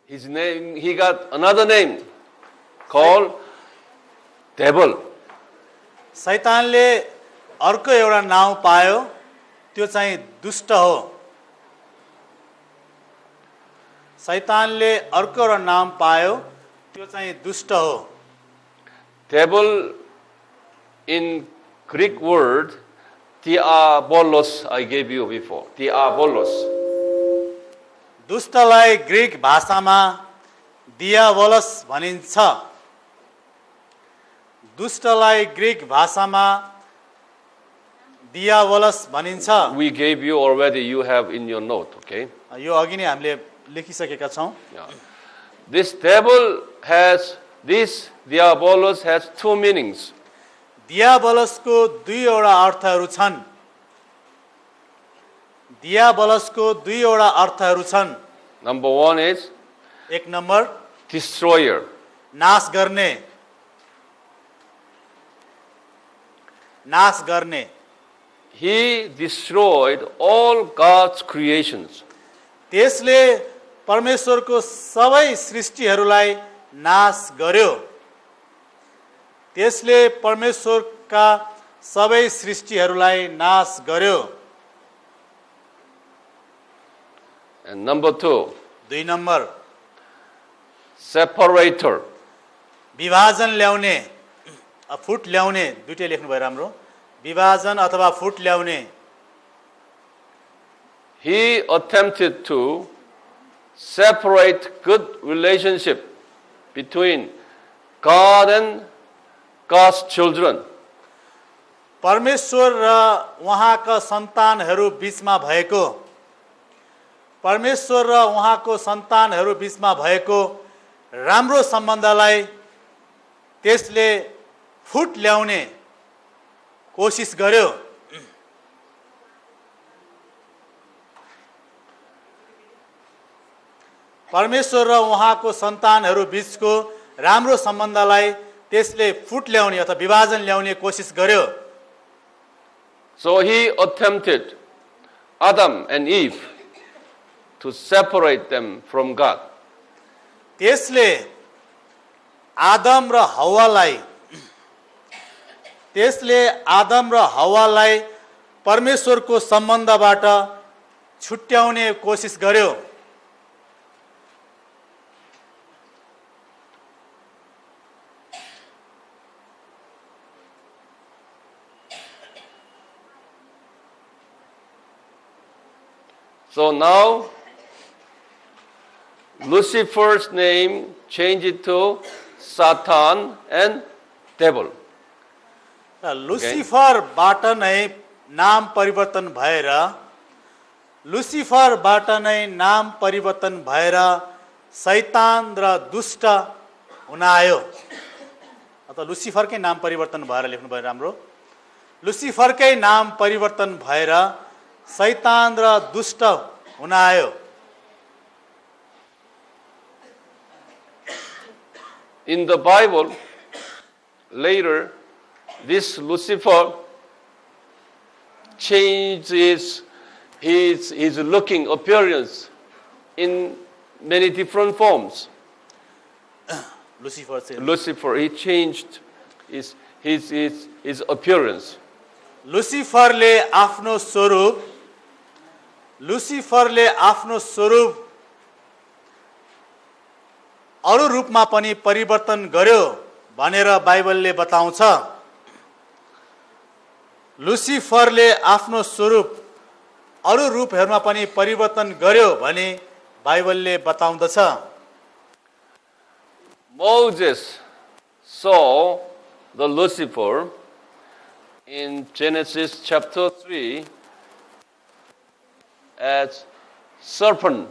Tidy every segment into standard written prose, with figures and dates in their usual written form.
his name, he got another name called devil. शैतानले अर्को एउटा नाउँ पायो, त्यो चाहिँ दुष्ट हो। शैतानले अर्को एउटा नाम पायो, त्यो चाहिँ दुष्ट हो। Devil in Greek word, diabolos, I gave you before. Diabolos. दुष्टलाई ग्रीक भाषामा दियावलस भनिन्छ। दुष्टलाई ग्रीक भाषामा दियावलस भनिन्छ। We gave you already, you have in your note, okay? यो अघि नै हामीले लेखिसकेका छौँ। Yeah. This devil has, this diabolos has two meanings. दियावलसको दुईवटा अर्थहरू छन्। दियावलसको दुईवटा अर्थहरू छन्। Number one is एक नम्बर destroyer. नाश गर्ने, नाश गर्ने। He destroyed all God's creations. त्यसले परमेश्वरको सबै सृष्टिहरूलाई नाश गर्यो। त्यसले परमेश्वरका सबै सृष्टिहरूलाई नाश गर्यो। And number two, दुई नम्बर separator. विभाजन ल्याउने, फुट ल्याउने, दुईटै लेख्नु भयो राम्रो। विभाजन अथवा फुट ल्याउने। He attempted to separate good relationship between God and God's children. परमेश्वर र उहाँका सन्तानहरू बीचमा भएको, परमेश्वर र उहाँको सन्तानहरू बीचमा भएको राम्रो सम्बन्धलाई त्यसले फुट ल्याउने कोसिस गर्यो। परमेश्वर र उहाँको सन्तानहरू बीचको राम्रो सम्बन्धलाई त्यसले फुट ल्याउने अथवा विभाजन ल्याउने कोसिस गर्यो। So he attempted Adam and Eve to separate them from God. त्यसले आदम र हव्वालाई परमेश्वरको सम्बन्धबाट छुट्याउने कोसिस गर्यो। So now Lucifer's name changed to Satan and devil. लुसिफरबाट नै नाम परिवर्तन भएर शैतान र दुष्ट हुन आयो। अथवा लुसिफरकै नाम परिवर्तन भएर लेख्नु भयो राम्रो। लुसिफरकै नाम परिवर्तन भएर शैतान र दुष्ट हुन आयो। In the Bible, later, this Lucifer changed his looking appearance in many different forms. Lucifer, he changed his appearance. लुसिफरले आफ्नो स्वरूप अरू रूपमा पनि परिवर्तन गर्यो भनेर बाइबलले बताउँछ। लुसिफरले आफ्नो स्वरूप अरू रूपहरूमा पनि परिवर्तन गर्यो भने बाइबलले बताउँदछ। Moses saw the Lucifer in Genesis chapter 3 as serpent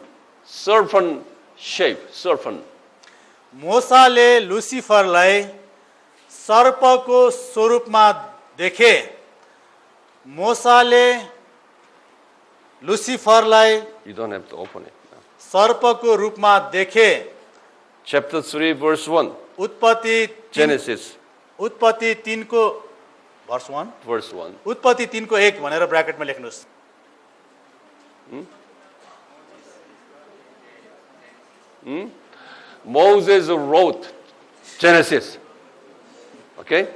shape, serpent. मोसाले लुसिफरलाई सर्पको स्वरूपमा देखे। मोसाले लुसिफरलाई You don't have to open it now. सर्पको रूपमा देखे। Chapter 3 verse 1. Genesis उत्पत्ति 3 को verse 1. verse 1. उत्पत्ति 3 को 1 भनेर ब्र्याकेटमा लेख्नुस्। Moses wrote Genesis. Okay?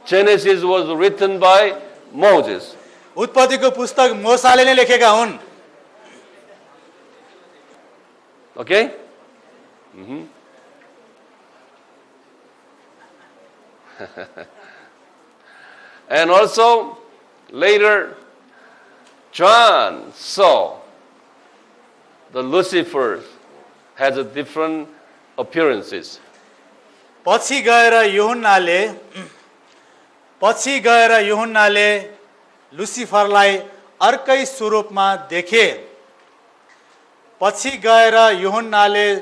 Genesis was written by Moses. उत्पत्तिको पुस्तक मोसाले नै लेखेका हुन्. Okay? And also, later, John saw the Lucifer has a different appearances. पछि गएर यूहन्नाले लुसिफरलाई अर्कै स्वरूपमा देखे. पछि गएर यूहन्नाले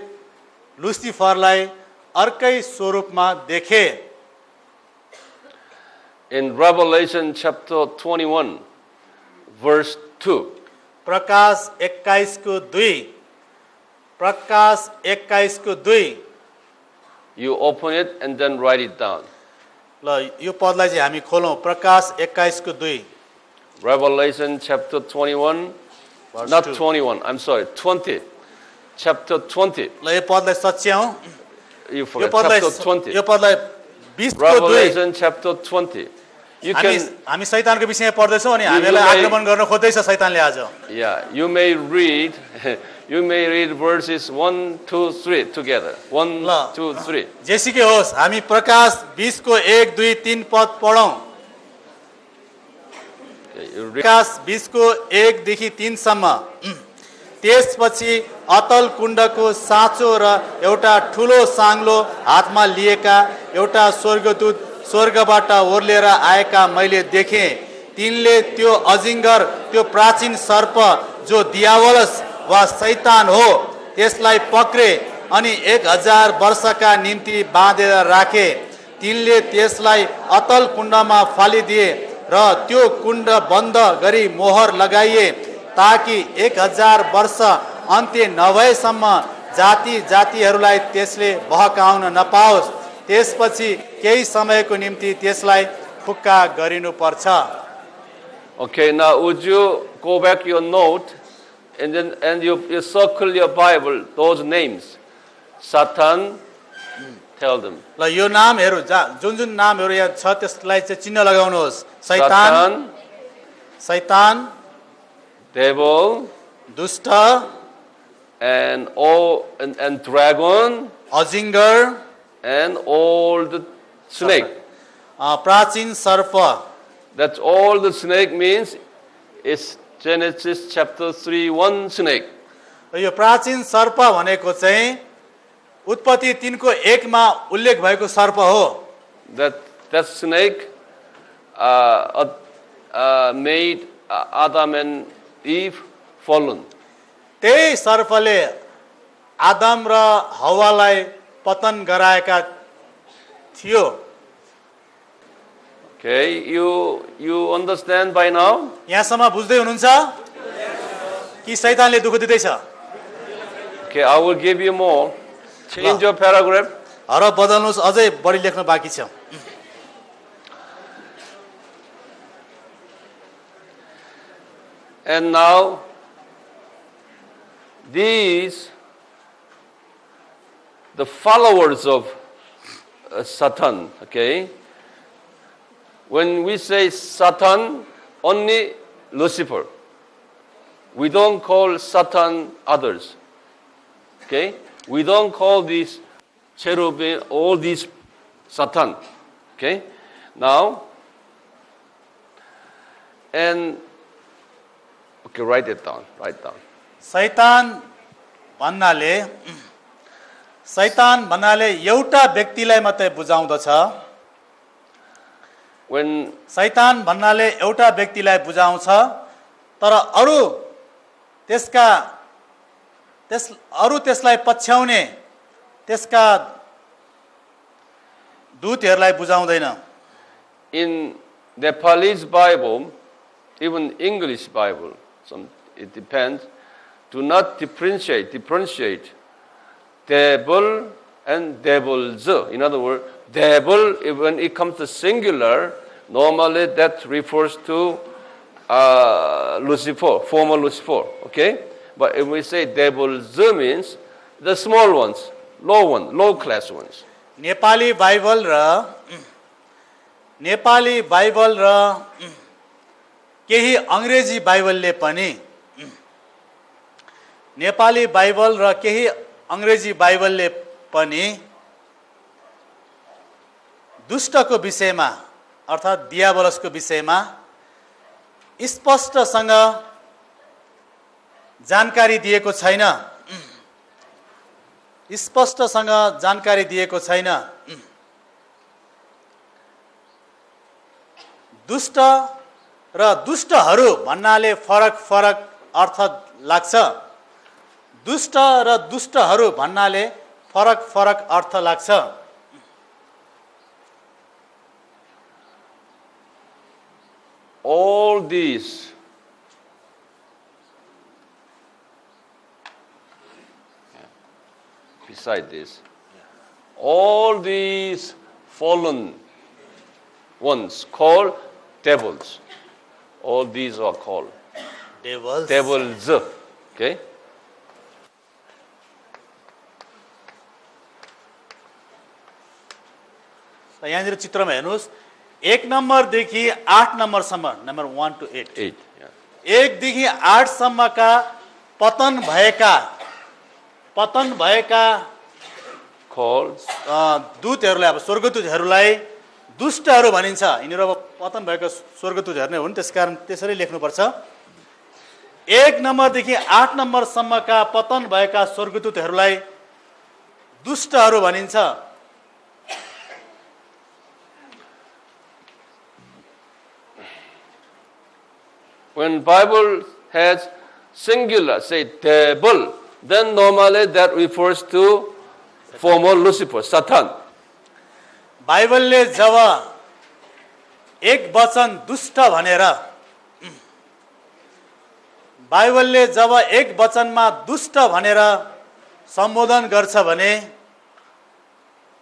लुसिफरलाई अर्कै स्वरूपमा देखे. In Revelation chapter 21, verse 2, प्रकाश 21 को 2. प्रकाश 21 को 2. you open it and then write it down. ल यो पदलाई चाहिँ हामी खोलौं. प्रकाश 21 को 2. Revelation chapter 21, not 2. 21, I'm sorry, 20. Chapter 20. ल यो पदलाई सच्याउँ. You forget, chapter 20. यो पदलाई 20 को 2. Revelation chapter 20. You can, हामी शैतानको विषयमा पढ्दैछौँ अनि हामीलाई आक्रमण गर्न खोज्दैछ शैतानले आज. yeah, you may read verses 1, 2, 3 together. 1, 2, 3. जेसीकै होस् हामी प्रकाश 20 को 1, 2, 3 पद पढौं. Okay, you read. प्रकाश 20 को 1 देखि 3 सम्म. त्यसपछि अतल कुण्डको साँचो र एउटा ठूलो साङ्लो हातमा लिएका एउटा स्वर्गदूत स्वर्गबाट ओर्लेर आएका मैले देखेँ. तिनले त्यो अजिङ्गर, त्यो प्राचीन सर्प जो दियावलस वा शैतान हो, त्यसलाई पक्रे अनि 1000 वर्षका निम्ति बाँधेर राखे. तिनले त्यसलाई अतल कुण्डमा फालिदिए र त्यो कुण्ड बन्द गरी मोहर लगाइए ताकि 1000 वर्ष अन्त्य नभएसम्म जाति जातिहरूलाई त्यसले बहकाउन नपाओस्. त्यसपछि केही समयको निम्ति त्यसलाई फुक्का गरिनु पर्छ. Okay, now would you go back your note and you circle your Bible, those names. Satan, tell them. ल यो नामहरू जुन जुन नामहरू यहाँ छ त्यसलाई चाहिँ चिन्ह लगाउनुहोस्. शैतान, शैतान, devil, दुष्ट, and dragon, अजिङ्गर, and old snake. प्राचीन सर्प. That's all the snake means is Genesis chapter 3, 1 snake. यो प्राचीन सर्प भनेको चाहिँ उत्पत्ति 3 को 1 मा उल्लेख भएको सर्प हो. That snake made Adam and Eve fallen. त्यही सर्पले आदम र हव्वालाई पतन गराएका थियो. Okay, you understand by now? यहाँसम्म बुझ्दै हुनुहुन्छ कि शैतानले दुःख दिँदैछ? Okay, I will give you more. Change your paragraph. हर बदल्नुहोस्, अझै बढी लेख्न बाँकी छ. And now these the followers of Satan, okay? When we say Satan, only Lucifer. We don't call Satan others. Okay? We don't call these cherubim, all these Satan. Okay? Now, and, okay, write it down, write down. शैतान भन्नाले एउटा व्यक्तिलाई मात्रै बुझाउँदछ. When शैतान भन्नाले एउटा व्यक्तिलाई बुझाउँछ, तर अरु त्यसलाई पछ्याउने त्यसका दूतहरूलाई बुझाउँदैन. in Nepalese Bible, even English Bible, it depends, do not differentiate devil and devils. In other words, devil, when it comes to singular, normally that refers to Lucifer, former Lucifer, okay? But if we say devils means the small ones, low class ones. Nepali Bible र केही अंग्रेजी बाइबलले पनि दुष्टको विषयमा अर्थात् दियाबलसको विषयमा स्पष्टसँग जानकारी दिएको छैन। दुष्ट र दुष्टहरू भन्नाले फरक अर्थ लाग्छ। दुष्ट र दुष्टहरू भन्नाले फरक अर्थ लाग्छ। All these beside this, all these fallen ones called devils. All these are called devils. Okay? यहाँनिर चित्रमा हेर्नुहोस् 1 नम्बरदेखि 8 नम्बरसम्म नम्बर 1 to 8 1 देखि 8 सम्मका पतन भएका दूतहरूलाई अब स्वर्गदूतहरूलाई दुष्टहरू भनिन्छ। यिनीहरू अब पतन भएका स्वर्गदूतहरू नै हुन्, त्यसकारण त्यसरी लेख्नुपर्छ। 1 नम्बरदेखि 8 नम्बरसम्मका पतन भएका स्वर्गदूतहरूलाई दुष्टहरू भनिन्छ। When Bible has singular, say devil, then normally that refers to former Lucifer, Satan. बाइबलले जब एक वचन दुष्ट भनेर बाइबलले जब एक वचनमा दुष्ट भनेर सम्बोधन गर्छ भने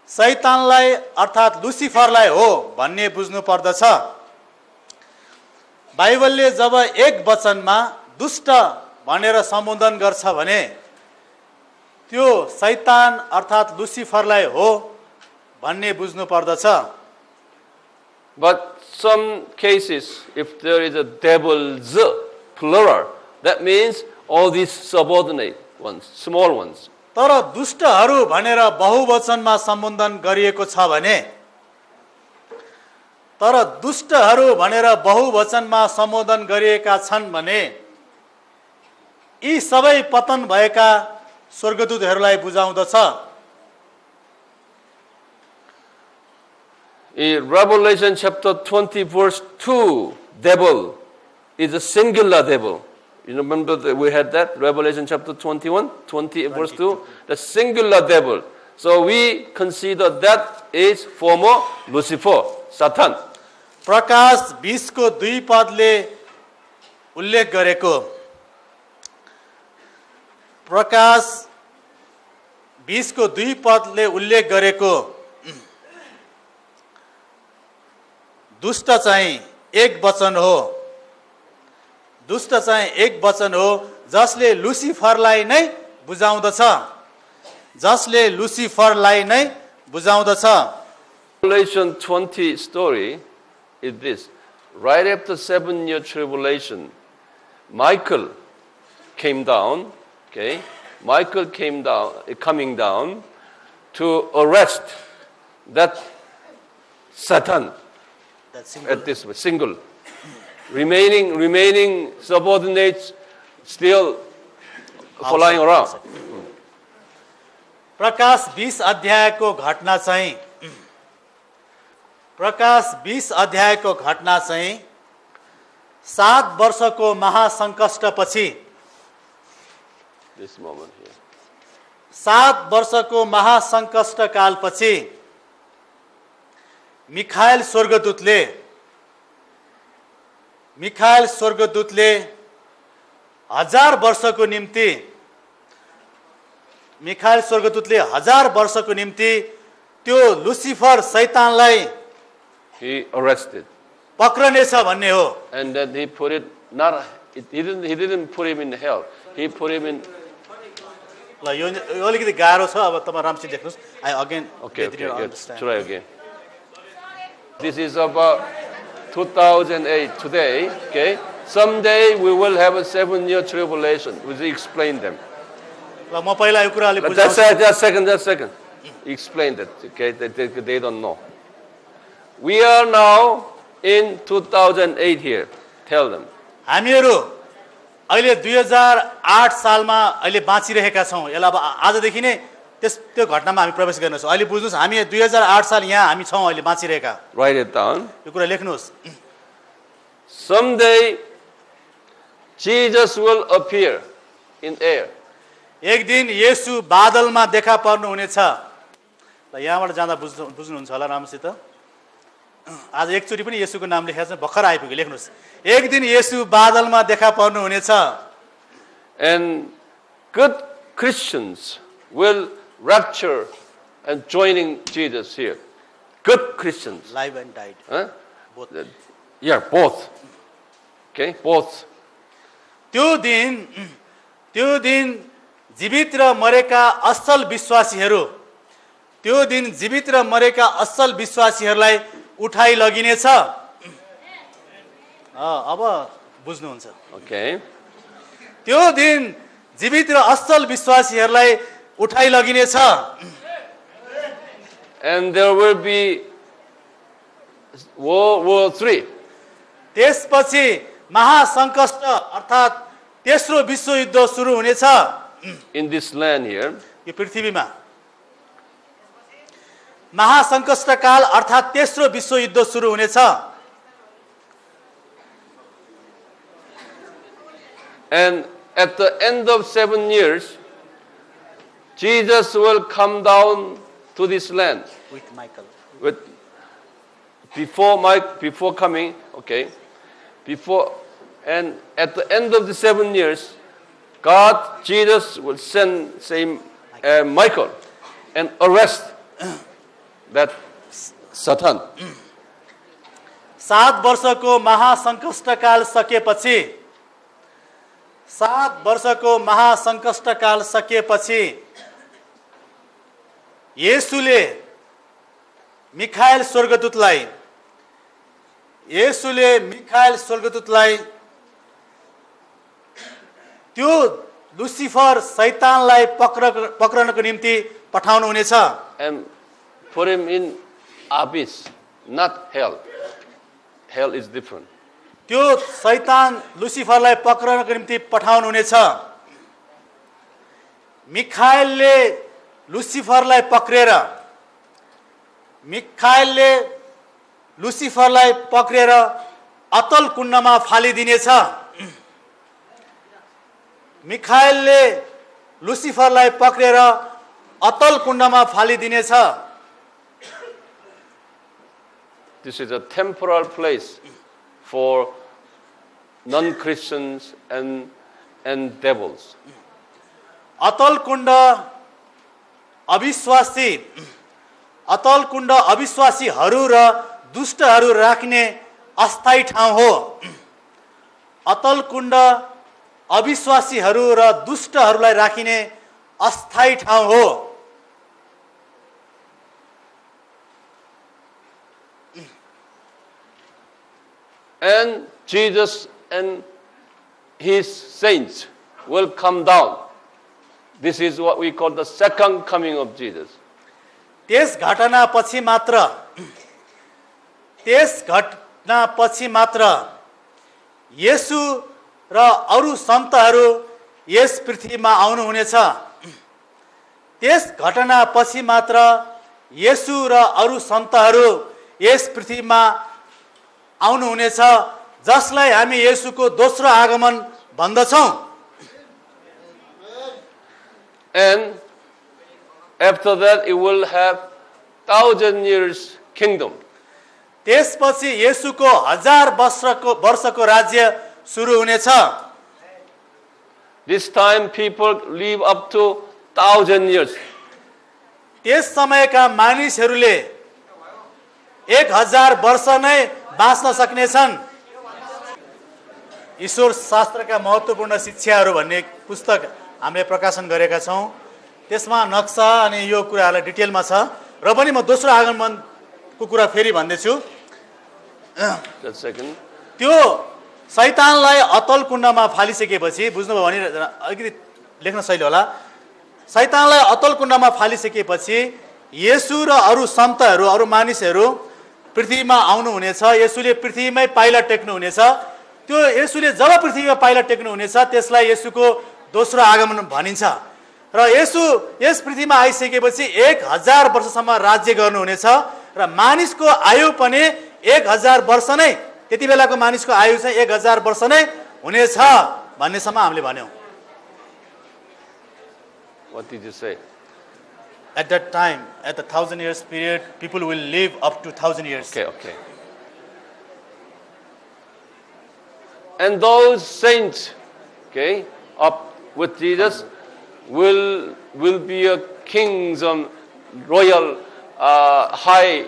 शैतानलाई अर्थात् लुसिफरलाई हो भन्ने बुझ्नु पर्दछ। बाइबलले जब एक वचनमा दुष्ट भनेर सम्बोधन गर्छ भने त्यो शैतान अर्थात् लुसिफरलाई हो भन्ने बुझ्नु पर्दछ। But some cases, if there is a devils, plural, that means all these subordinate ones, small ones. तर दुष्टहरू भनेर बहुवचनमा सम्बोधन गरिएको छ भने सम्बोधन गरिएका छन् भने यी सबै पतन भएका स्वर्गदूतहरूलाई बुझाउँदछ। In Revelation chapter 20 verse 2, devil is a singular devil. You remember that we had that? Revelation chapter 21, 20 verse 2, the singular devil. So we consider that is former Lucifer, Satan. प्रकाश 20 को 2 पदले उल्लेख गरेको प्रकाश 20 को 2 पदले उल्लेख गरेको दुष्ट चाहिँ एक वचन हो जसले लुसिफरलाई नै बुझाउँदछ। Revelation 20 story is this. Right after 7-year tribulation, Michael came down, okay? Michael coming down to arrest that Satan. At this single. Remaining subordinates still flying around. प्रकाश 20 अध्यायको घटना चाहिँ 7 वर्षको महासंकष्टपछि 7 वर्षको महासंकष्ट कालपछि मिखाएल स्वर्गदूतले 1000 वर्षको निम्ति त्यो लुसिफर शैतानलाई he arrested. पक्रनेछ भन्ने हो। And then he put it he didn't put him in hell. He put him in ल यो अलिकति गाह्रो छ अब तपाईं राम्ररी देख्नुस् I again Okay, try again. This is about 2008 today, okay? Someday we will have a 7-year tribulation. We'll explain them. ल म पहिला यो कुरा अलि But बुझाउँछु just a second. Explain that, okay? They don't know. We are now in 2008 here. Tell them. हामीहरू अहिले 2008 सालमा अहिले बाँचिरहेका छौं यसलाई अब आजदेखि नै त्यो घटनामा हामी प्रवेश गर्नेछौं अहिले बुझ्नुस् हामी 2008 साल यहाँ हामी छौं अहिले बाँचिरहेका Write it down. यो कुरा लेख्नुस् Someday Jesus will appear in air. एक दिन येशू बादलमा देखा पर्नु हुनेछ ल यहाँबाट जाँदा बुझ्नुहुन्छ होला राम्रोसित आज एकचोटी पनि येशूको नाम लेखेको छ भर्खर आइपुग्यो लेख्नुस् एक दिन येशू बादलमा देखा पर्नु हुनेछ And good Christians will rapture and joining Jesus here. Good Christians. Live and died Huh? Both Yeah, both. Okay, both. त्यो दिन जीवित र मरेका असल विश्वासीहरू त्यो दिन जीवित र मरेका असल विश्वासीहरूलाई उठाइ लगिनेछ अब बुझ्नुहुन्छ Okay. त्यो दिन जीवित र असल विश्वासीहरूलाई उठाइ लगिनेछ And there will be World War III. त्यसपछि महासङ्कट अर्थात् तेस्रो विश्वयुद्ध सुरु हुनेछ In this land here. यो पृथ्वीमा महासङ्कटकाल अर्थात् तेस्रो विश्वयुद्ध सुरु हुनेछ And at the end of 7 years, Jesus will come down to this land. with Michael With before coming, okay, and at the end of the 7 years, God, Jesus will send, say, Michael, and arrest that Satan. 7 वर्षको महासङ्कटकाल सकिएपछि येशूले मिखाएल स्वर्गदूतलाई त्यो Lucifer शैतानलाई पक्रनको निम्ति पठाउनु हुनेछ And put him in abyss, not hell. Hell is different. त्यो शैतान लुसिफरलाई पक्रनको निम्ति पठाउनु हुनेछ मिखाएलले लुसिफरलाई पक्रेर अतल कुण्डमा फालिदिनेछ मिखाएलले लुसिफरलाई पक्रेर अतल कुण्डमा फालिदिनेछ This is a temporal place for non-Christians and devils. अतल कुण्ड अविश्वासीहरू र दुष्टहरू राख्ने अस्थायी ठाउँ हो अतल कुण्ड अविश्वासीहरू र दुष्टहरूलाई राखिने अस्थायी ठाउँ हो And Jesus and his saints will come down. This is what we call the second coming of Jesus. त्यस घटनापछि मात्र येशू र अरू सन्तहरू यस पृथ्वीमा आउनुहुनेछ त्यस घटनापछि मात्र येशू र अरू सन्तहरू यस पृथ्वीमा आउनुहुनेछ जसलाई हामी येशूको दोस्रो आगमन भन्दछौं And after that it will have 1,000 years kingdom. त्यसपछि येशूको 1000 वर्षको राज्य सुरु हुनेछ This time people live up to 1,000 years. त्यस समयका मानिसहरूले 1000 वर्ष नै बाँच्न सक्नेछन् ईश्वर शास्त्रका महत्त्वपूर्ण शिक्षाहरू भन्ने पुस्तक हामीले प्रकाशन गरेका छौं त्यसमा नक्सा अनि यो कुराहरूलाई डिटेलमा छ र पनि म दोस्रो आगमनको कुरा फेरि भन्दैछु। Just a second. त्यो शैतानलाई अतल कुण्डमा फालिसकेपछि, बुझ्नुभयो भने अलिकति लेख्न सहिलो होला, शैतानलाई अतल कुण्डमा फालिसकेपछि येशू र अरू सन्तहरू, अरू मानिसहरू पृथ्वीमा आउनुहुनेछ। येशूले पृथ्वीमै पाइला टेक्नुहुनेछ। त्यो येशूले जब पृथ्वीमा पाइला टेक्नुहुनेछ त्यसलाई येशूको दोस्रो आगमन भनिन्छ। र येशू यस पृथ्वीमा आइसकेपछि 1000 वर्षसम्म राज्य गर्नुहुनेछ र मानिसको आयु पनि 1000 वर्ष नै, त्यति बेलाको मानिसको आयु चाहिँ 1000 वर्ष नै हुनेछ भन्नेसम्म हामीले भन्यौँ। What did you say? At that time, at the 1000 years period, people will live up to 1000 years. Okay. And those saints, up with Jesus, will be a kings and royal, high,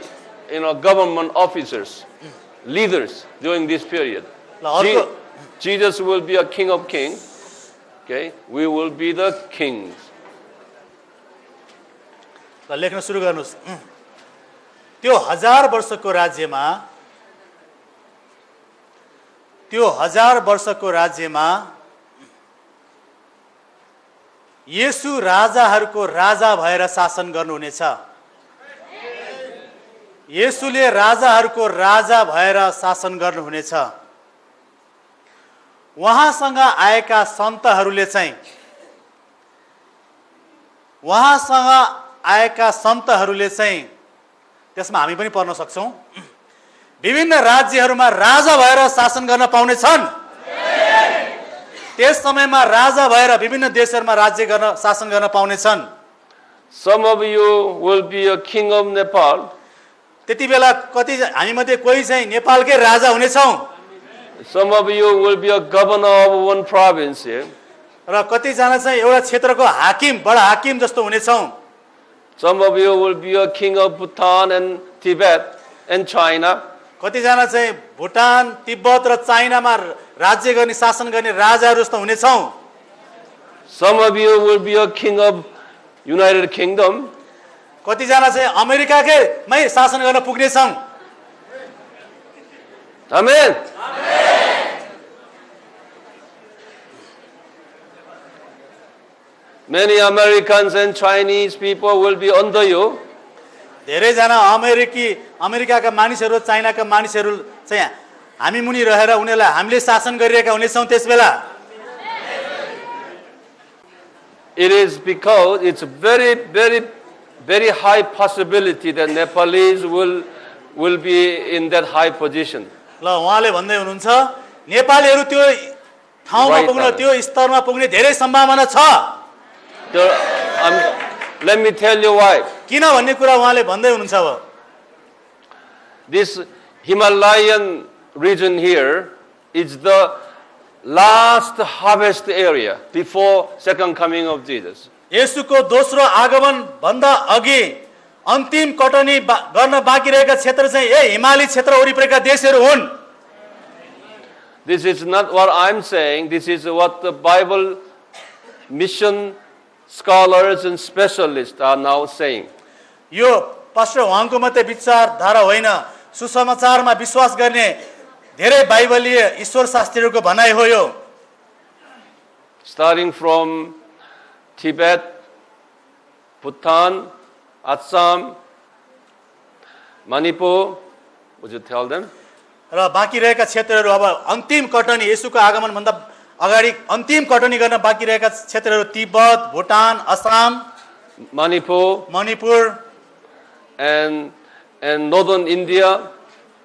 government officers, leaders during this period. Jesus will be a king of kings. We will be the kings. लेख्न सुरु गर्नुस्। त्यो 1000 वर्षको राज्यमा येशू राजाहरूको राजा भएर शासन गर्नुहुनेछ। येशूले राजाहरूको राजा भएर शासन गर्नुहुनेछ। उहाँसँग आएका सन्तहरूले चाहिँ त्यसमा हामी पनि पर्न सक्छौं। विभिन्न राज्यहरूमा राजा भएर शासन गर्न पाउने छन्। त्यस समयमा राजा भएर विभिन्न देशहरूमा शासन गर्न पाउने छन्। Some of you will be a king of Nepal. त्यति बेला कति हामी मध्ये कोही चाहिँ नेपालकै राजा हुनेछौं। Some of you will be a governor of one province here. र कति जना चाहिँ एउटा क्षेत्रको हाकिम, बडा हाकिम जस्तो हुनेछौं। Some of you will be a king of Bhutan and Tibet and China. कति जना चाहिँ भुटान, तिब्बत र चाइनामा राज्य गर्ने, शासन गर्ने राजाहरू जस्तो हुनेछौं। Some of you will be a king of United Kingdom. कति जना चाहिँ अमेरिकाकै शासन गर्न पुग्नेछौं। Amen. Many Americans and Chinese people will be under you. धेरै जना अमेरिकाका मानिसहरू, चाइनाका मानिसहरू चाहिँ हामी मुनि रहेर उनीहरूलाई हामीले शासन गरिरहेका हुनेछौं त्यस बेला। It is because it's very, very, very high possibility that Nepalese will be in that high position. ल उहाँले भन्दै हुनुहुन्छ नेपालीहरू त्यो ठाउँमा पुग्न, त्यो स्तरमा पुग्ने धेरै सम्भावना छ। Let me tell you why. किन भन्ने कुरा उहाँले भन्दै हुनुहुन्छ। अब this Himalayan region here is the last harvest area before second coming of Jesus. येशूको दोस्रो आगमन भन्दा अघि अन्तिम कटनी गर्न बाँकी रहेका क्षेत्र चाहिँ हिमाली क्षेत्र वरिपरिका देशहरू हुन्। This is not what I'm saying. This is what the Bible mission scholars and specialists are now saying. यो पास्टर वाङको मात्रै विचारधारा होइन, सुसमाचारमा विश्वास गर्ने धेरै बाइबलीय ईश्वर शास्त्रीहरूको भनाइ हो यो। Starting from Tibet, Bhutan, Assam, Manipur, would you tell them? र बाँकी रहेका क्षेत्रहरू अब अन्तिम कटनी येशूको आगमन भन्दा अगाडि अन्तिम कटनी गर्न बाँकी रहेका क्षेत्रहरू Tibet, Bhutan, Assam, Manipur and northern India.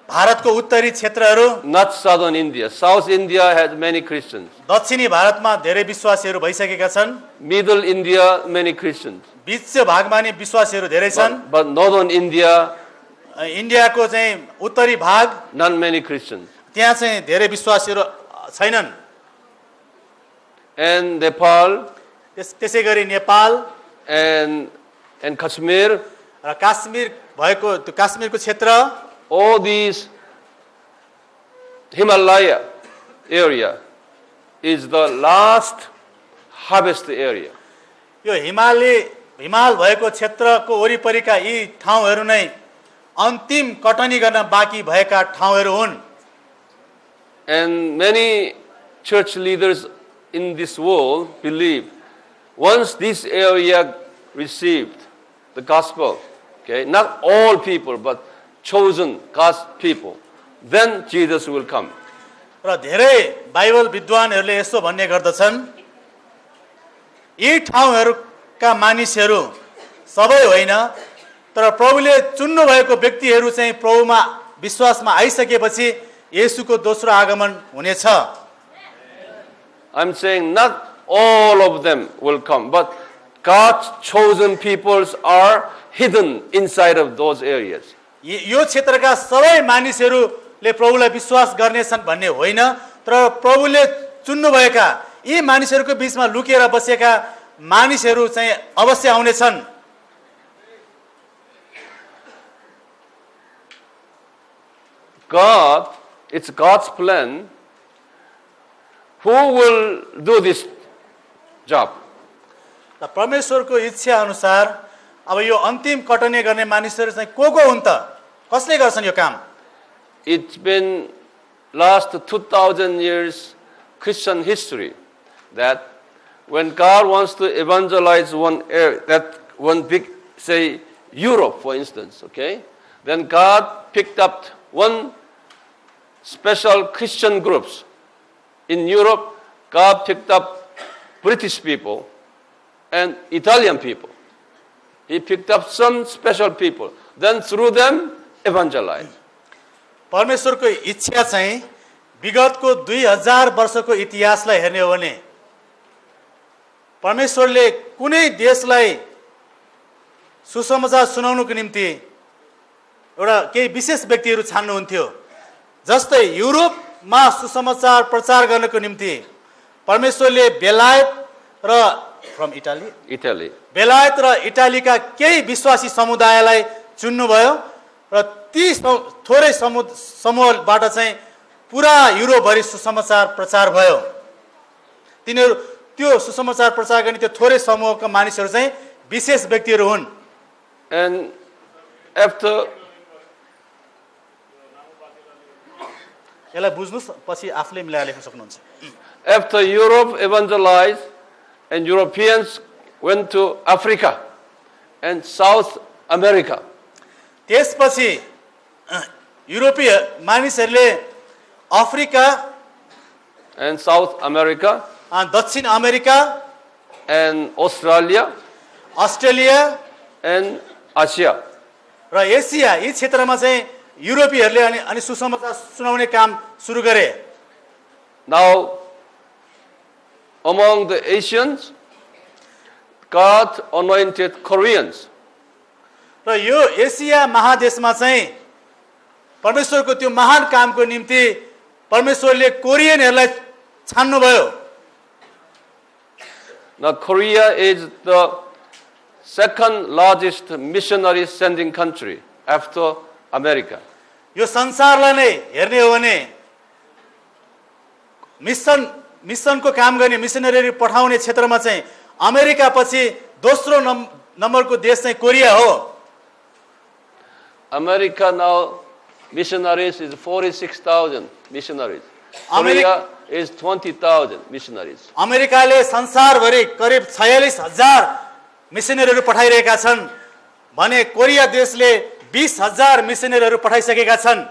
भारतको उत्तरी क्षेत्रहरू, not southern India. South India has many Christians. दक्षिणी भारतमा धेरै विश्वासीहरू भइसकेका छन्। Middle India many Christians. बीच भागमा नि विश्वासीहरू धेरै छन्। But northern India, इन्डियाको चाहिँ उत्तरी भाग, not many Christians. त्यहाँ चाहिँ धेरै विश्वासीहरू छैनन्। And Nepal, त्यसै गरी नेपाल and Kashmir, र काश्मीर भएको त्यो काश्मीरको क्षेत्र, all these Himalaya area is the last harvest area. यो हिमाल भएको क्षेत्रको वरिपरिका यी ठाउँहरू नै अन्तिम कटनी गर्न बाँकी भएका ठाउँहरू हुन्। And many church leaders in this world believe once this area received the gospel, okay, not all people but chosen God's people, then Jesus will come. र धेरै बाइबल विद्वानहरूले यसो भन्ने गर्दछन्, यी ठाउँहरूका मानिसहरू सबै होइन, तर प्रभुले चुन्नु भएको व्यक्तिहरू चाहिँ प्रभुमा विश्वासमा आइसकेपछि येशूको दोस्रो आगमन हुनेछ। I'm saying not all of them will come, but God's chosen peoples are hidden inside of those areas. यो क्षेत्रका सबै मानिसहरूले प्रभुलाई विश्वास गर्नेछन् भन्ने होइन, तर प्रभुले चुन्नुभएका यी मानिसहरूको बीचमा लुकेर बसेका मानिसहरू चाहिँ अवश्य आउनेछन्। God, it's God's plan. Who will do this job? र परमेश्वरको इच्छा अनुसार अब यो अन्तिम कटनी गर्ने मानिसहरू चाहिँ को हुन् त? कसले गर्छन् यो काम? It's been last 2000 years Christian history that when God wants to evangelize one area, that one big, say Europe for instance, okay, then God picked up one special Christian groups. In Europe, God picked up British people and Italian people. He picked up some special people. Then through them, evangelize. परमेश्वरको इच्छा चाहिँ विगतको 2000 वर्षको इतिहासलाई हेर्ने हो भने परमेश्वरले कुनै देशलाई सुसमाचार सुनाउनको निम्ति एउटा केही विशेष व्यक्तिहरू छान्नुहुन्थ्यो। जस्तै युरोपमा सुसमाचार प्रचार गर्नको निम्ति परमेश्वरले बेलायत र फ्रम इटाली बेलायत र इटालीका केही विश्वासी समुदायलाई चुन्नुभयो र ती थोरै समूहबाट चाहिँ पुरा युरोपभरि सुसमाचार प्रचार भयो। तिनीहरू त्यो सुसमाचार प्रचार गर्ने त्यो थोरै समूहका मानिसहरू चाहिँ विशेष व्यक्तिहरू हुन्। And after यसलाई बुझ्नुस् पछि आफूले मिलाएर लेख्न सक्नुहुन्छ। After Europe evangelized and Europeans went to Africa and South America. त्यसपछि युरोपीय मानिसहरूले अफ्रिका and South America दक्षिण America and Australia Australia and Asia. र एसिया यी क्षेत्रमा चाहिँ युरोपीहरूले अनि सुसमाचार सुनाउने काम सुरु गरे। Now among the Asians, God anointed Koreans. र यो एसिया महादेशमा चाहिँ परमेश्वरको त्यो महान कामको निम्ति परमेश्वरले कोरियनहरूलाई छान्नुभयो। Now Korea is the second largest missionary sending country after America. यो संसारलाई नै हेर्ने हो भने मिसनको काम गर्ने मिसनरी पठाउने क्षेत्रमा चाहिँ अमेरिका पछि दोस्रो नम्बरको देश चाहिँ कोरिया हो। America now missionaries is 46,000 missionaries. Korea is 20,000 missionaries. अमेरिकाले संसारभरि करिब 46,000 मिसनरीहरू पठाइरहेका छन् भने कोरिया देशले 20,000 मिसनरीहरू पठाइसकेका छन्।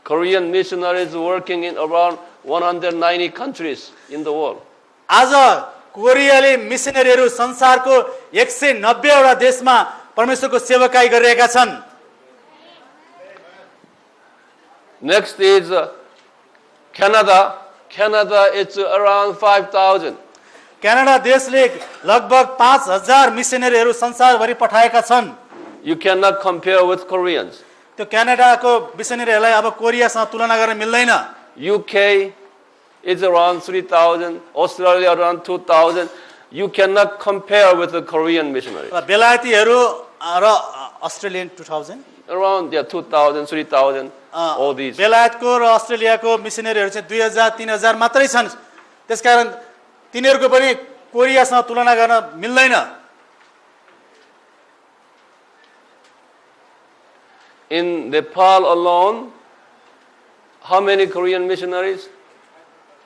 Korean missionaries working in around 190 countries in the world. आज कोरियाले मिसनरीहरू संसारको 190 वटा देशमा परमेश्वरको सेवाकाई गरिरहेका छन्। Next is Canada. Canada is around 5,000. Canada देशले लगभग 5,000 मिसनरीहरू संसारभरि पठाएका छन्। You cannot compare with Koreans. त्यो क्यानाडाको मिसनरीहरूलाई अब कोरियासँग तुलना गर्न मिल्दैन। UK is around 3,000. Australia around 2,000. You cannot compare with the Korean missionaries. र बेलायतीहरू र अस्ट्रेलियन 2000 Around 2,000, 3,000, all these. बेलायतको र अस्ट्रेलियाको मिसनरीहरू चाहिँ 2,000-3,000 मात्रै छन्। त्यसकारण तिनीहरूको पनि कोरियासँग तुलना गर्न मिल्दैन। In Nepal alone, how many Korean missionaries?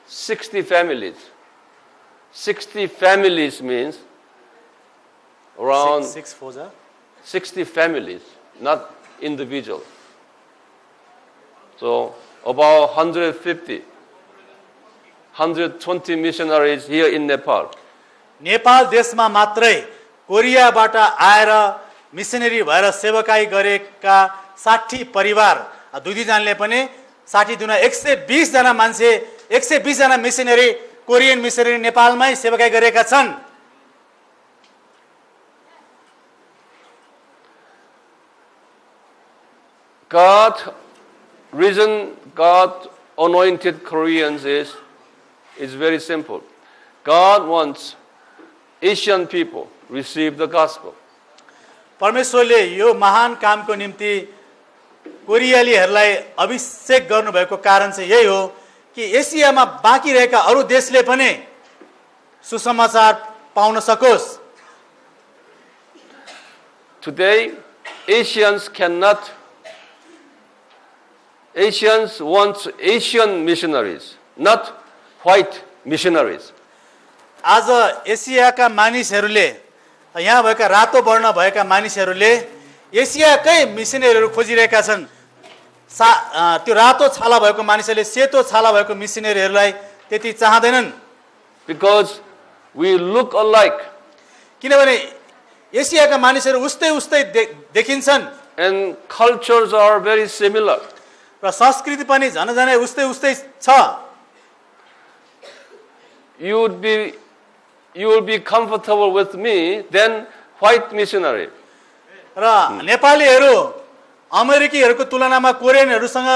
60 families. 60 families means around 60 families, not individual. So about 150, 120 missionaries here in Nepal. Nepal देशमा मात्रै कोरियाबाट आएर मिसनरी भएर सेवाकाई गरेका 60 परिवार, दुई जनाले पनि 60 दुना 120 जना मान्छे, 120 जना मिसनरी, कोरियन मिसनरी नेपालमै सेवाकाई गरेका छन्। Reason God anointed Koreans is very simple. God wants Asian people receive the gospel. परमेश्वरले यो महान कामको निम्ति कोरियालीहरूलाई अभिषेक गर्नुभएको कारण चाहिँ यही हो कि एसियामा बाँकी रहेका अरू देशले पनि सुसमाचार पाउन सकोस्। Today, Asians want Asian missionaries, not white missionaries. आज एसियाका मानिसहरूले, यहाँ भएका रातो वर्ण भएका मानिसहरूले एसियाकै मिसनरीहरू खोजिरहेका छन्। त्यो रातो छाला भएको मानिसहरूले सेतो छाला भएको मिसनरीहरूलाई त्यति चाहँदैनन्। Because we look alike. किनभने एसियाका मानिसहरू उस्तै उस्तै देखिन्छन्। And cultures are very similar. र संस्कृति पनि झनै उस्तै उस्तै छ। You will be comfortable with me than white missionary. र नेपालीहरू अमेरिकीहरूको तुलनामा कोरियनहरूसँग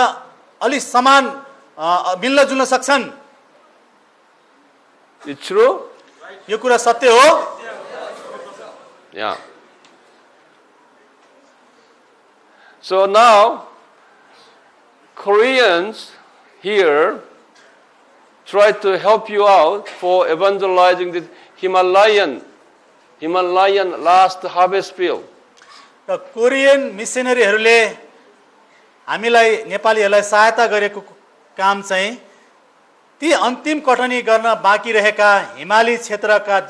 अलि समान मिल्न जुल्न सक्छन्। It's true? यो कुरा सत्य हो। Yeah. So now Koreans here try to help you out for evangelizing the Himalayan last harvest field. र कोरियन मिसनरीहरूले हामीलाई नेपालीहरूलाई सहायता गरेको काम चाहिँ ती अन्तिम कटनी गर्न बाँकी रहेका हिमाली क्षेत्रका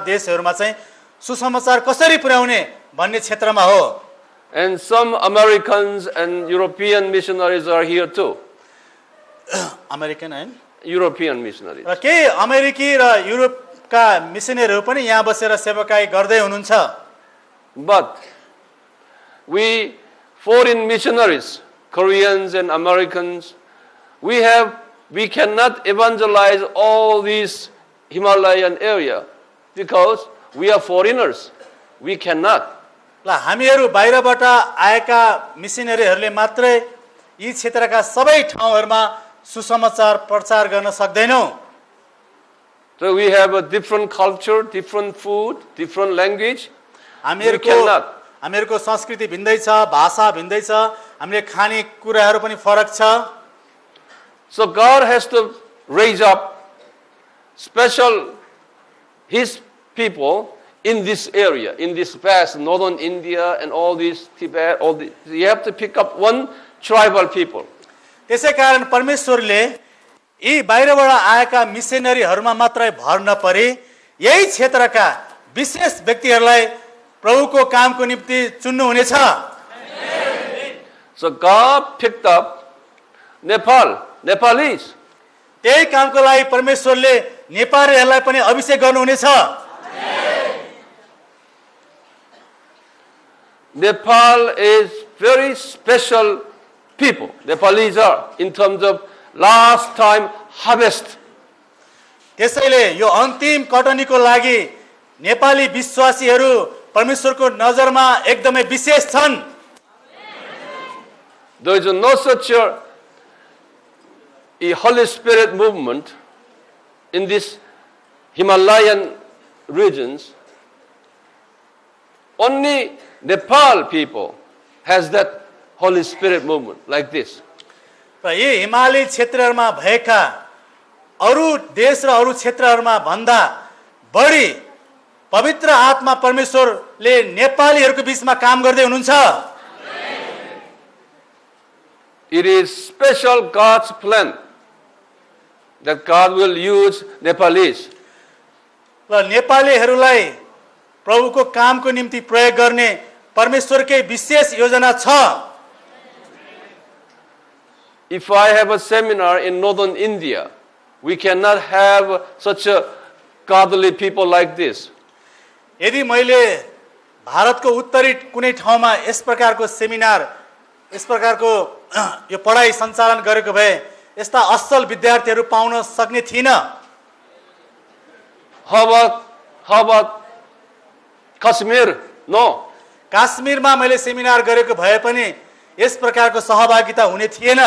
देशहरूमा चाहिँ सुसमाचार कसरी पुर्याउने भन्ने क्षेत्रमा हो। And some Americans and European missionaries are here too. American and European missionaries. र केही अमेरिकी र युरोपका मिसनरीहरू पनि यहाँ बसेर सेवाकाई गर्दै हुनुहुन्छ। But we foreign missionaries, Koreans and Americans, we cannot evangelize all these Himalayan area because we are foreigners. We cannot. ल हामीहरू बाहिरबाट आएका मिसनरीहरूले मात्रै यी क्षेत्रका सबै ठाउँहरूमा सुसमाचार प्रचार गर्न सक्दैनौँ। So we have a different culture, different food, different language. हामीहरूको संस्कृति भिन्दै छ, भाषा भिन्दै छ, हामीले खाने कुराहरू पनि फरक छ। So God has to raise up His people in this area, in this vast northern India and all these Tibet, you have to pick up one tribal people. त्यसै कारण परमेश्वरले यी बाहिरबाट आएका मिसनरीहरूमा मात्रै भर नपरे यही क्षेत्रका विशेष व्यक्तिहरूलाई प्रभुको कामको निम्ति चुन्नु हुनेछ। So God picked up Nepalese. त्यही कामको लागि परमेश्वरले नेपालीहरूलाई पनि अभिषेक गर्नुहुनेछ। Nepal is very special people. Nepalese are in terms of last time harvest. त्यसैले यो अन्तिम कटनीको लागि नेपाली विश्वासीहरू परमेश्वरको नजरमा एकदमै विशेष छन्। There is no such a Holy Spirit movement in these Himalayan regions. Only Nepal people has that Holy Spirit movement like this. र यी हिमाली क्षेत्रहरूमा भएका अरू देश र अरू क्षेत्रहरूमा भन्दा बढी पवित्र आत्मा परमेश्वरले नेपालीहरूको बीचमा काम गर्दै हुनुहुन्छ। It is special God's plan that God will use Nepalese. र नेपालीहरूलाई प्रभुको कामको निम्ति प्रयोग गर्ने परमेश्वरकै विशेष योजना छ। If I have a seminar in northern India, we cannot have such a godly people like this. यदि मैले भारतको उत्तरी कुनै ठाउँमा यस प्रकारको सेमिनार, यस प्रकारको यो पढाइ सञ्चालन गरेको भए यस्ता असल विद्यार्थीहरू पाउन सक्ने थिइन। How about Kashmir? No. काश्मीरमा मैले सेमिनार गरेको भए पनि यस प्रकारको सहभागिता हुने थिएन।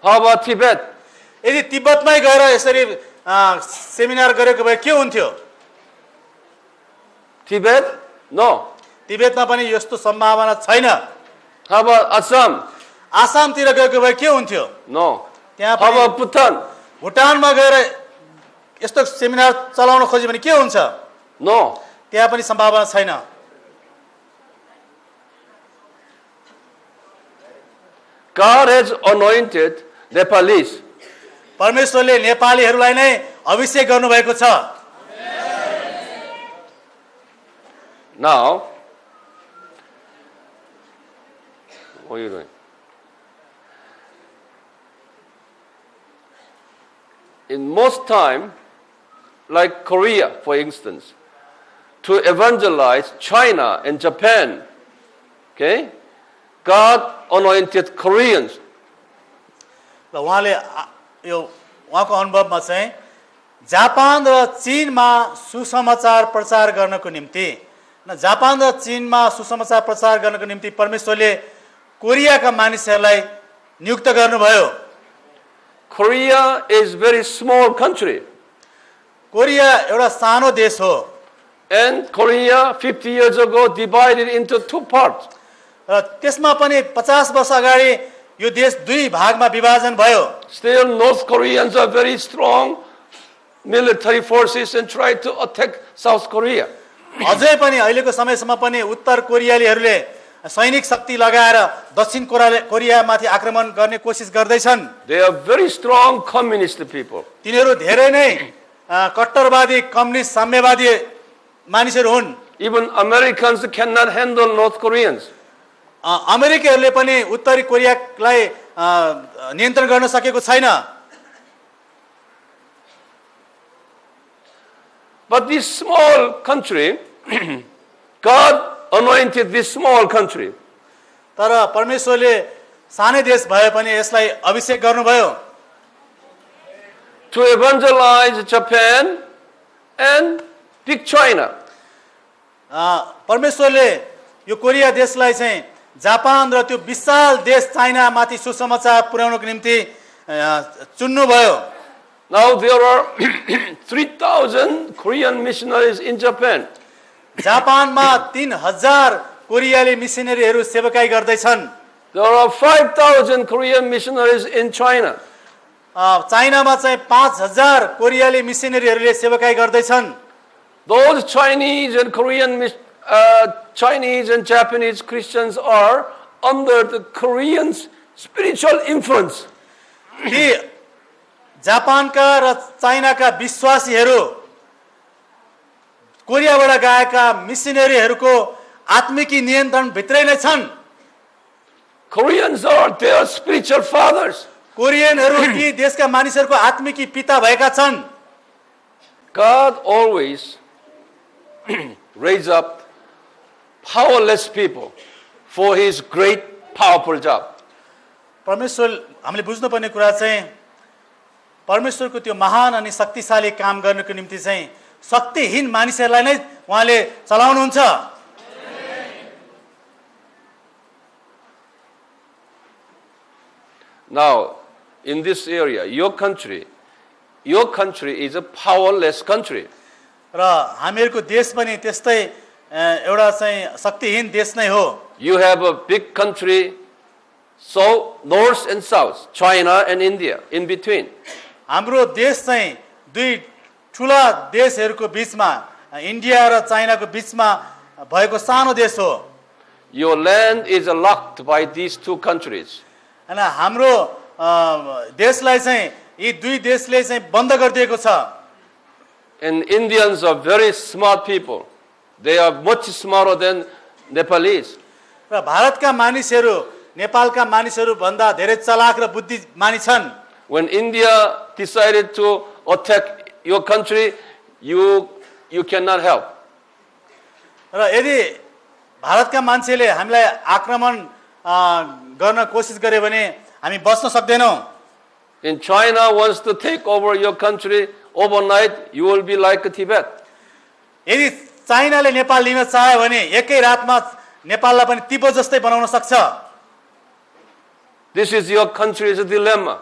How about Tibet? यदि तिब्बतमै गएर यसरी सेमिनार गरेको भए के हुन्थ्यो? Tibet? No. तिब्बतमा पनि यस्तो सम्भावना छैन। How about Assam? आसामतिर गएको भए के हुन्थ्यो? No. त्यहाँ How पनि about Bhutan? भुटानमा गएर यस्तो सेमिनार चलाउन खोज्यो भने के हुन्छ? No. त्यहाँ पनि सम्भावना छैन। God has anointed Nepalese. परमेश्वरले नेपालीहरूलाई नै अभिषेक गर्नुभएको छ। Now, what are you doing? In most time, like Korea, for instance, to evangelize China and Japan, okay, God anointed Koreans. र उहाँले यो उहाँको अनुभवमा चाहिँ जापान र चीनमा सुसमाचार प्रचार गर्नको निम्ति जापान र चीनमा सुसमाचार प्रचार गर्नको निम्ति परमेश्वरले कोरियाका मानिसहरूलाई नियुक्त गर्नुभयो। Korea is very small country. Korea एउटा सानो देश हो। And Korea 50 years ago divided into two parts. र त्यसमा पनि 50 वर्ष अगाडि यो देश दुई भागमा विभाजन भयो। Still North Koreans are very strong military forces and try to attack South Korea. अझै पनि अहिलेको समयसम्म पनि उत्तर कोरियालीहरूले सैनिक शक्ति लगाएर दक्षिण कोरियामाथि आक्रमण गर्ने कोसिस गर्दैछन्। They are very strong communist people. तिनीहरू धेरै नै कट्टरवादी कम्युनिस्ट साम्यवादी मानिसहरू हुन्। Even Americans cannot handle North Koreans. अमेरिकीहरूले पनि उत्तरी कोरियालाई नियन्त्रण गर्न सकेको छैन। But this small country, God anointed this small country. तर परमेश्वरले सानै देश भए पनि यसलाई अभिषेक गर्नुभयो। To evangelize Japan and big China. परमेश्वरले यो कोरिया देशलाई चाहिँ जापान र त्यो विशाल देश चाइनामाथि सुसमाचार पुर्याउनको निम्ति चुन्नुभयो। Now there are 3,000 Korean missionaries in Japan. जापानमा 3000 कोरियाली मिसनरीहरू सेवाकाई गर्दैछन्। There are 5,000 Korean missionaries in China. चाइनामा चाहिँ 5000 कोरियाली मिसनरीहरूले सेवाकाई गर्दैछन्। Those Chinese and Chinese and Japanese Christians are under the Koreans' spiritual influence. ती जापानका र चाइनाका विश्वासीहरू कोरियाबाट गएका मिसनरीहरूको आत्मिकी नियन्त्रण भित्रै नै छन्। Koreans are their spiritual fathers. कोरियनहरू ती देशका मानिसहरूको आत्मिकी पिता भएका छन्। God always raise up powerless people for his great powerful job. परमेश्वर हामीले बुझ्नुपर्ने कुरा चाहिँ परमेश्वरको त्यो महान अनि शक्तिशाली काम गर्नको निम्ति चाहिँ शक्तिहीन मानिसहरूलाई नै उहाँले चलाउनुहुन्छ। Now, in this area, your country is a powerless country. र हामीहरूको देश पनि त्यस्तै एउटा चाहिँ शक्तिहीन देश नै हो। You have a big country, so north and south, China and India, in between. हाम्रो देश चाहिँ दुई ठुला देशहरूको बीचमा इन्डिया र चाइनाको बीचमा भएको सानो देश हो। Your land is locked by these two countries. हैन हाम्रो देशलाई चाहिँ यी दुई देशले चाहिँ बन्द गरिदिएको छ। And Indians are very smart people. They are much smarter than Nepalese. र भारतका मानिसहरू नेपालका मानिसहरू भन्दा धेरै चलाक र बुद्धिमानी छन्। When India decided to attack your country, you cannot help. र यदि भारतका मान्छेले हामीलाई आक्रमण गर्न कोसिस गरे भने हामी बच्न सक्दैनौँ। And China wants to take over your country overnight, you will be like Tibet. यदि चाइनाले नेपाल लिन चाह्यो भने एकै रातमा नेपाललाई पनि तिब्बत जस्तै बनाउन सक्छ। This is your country's dilemma.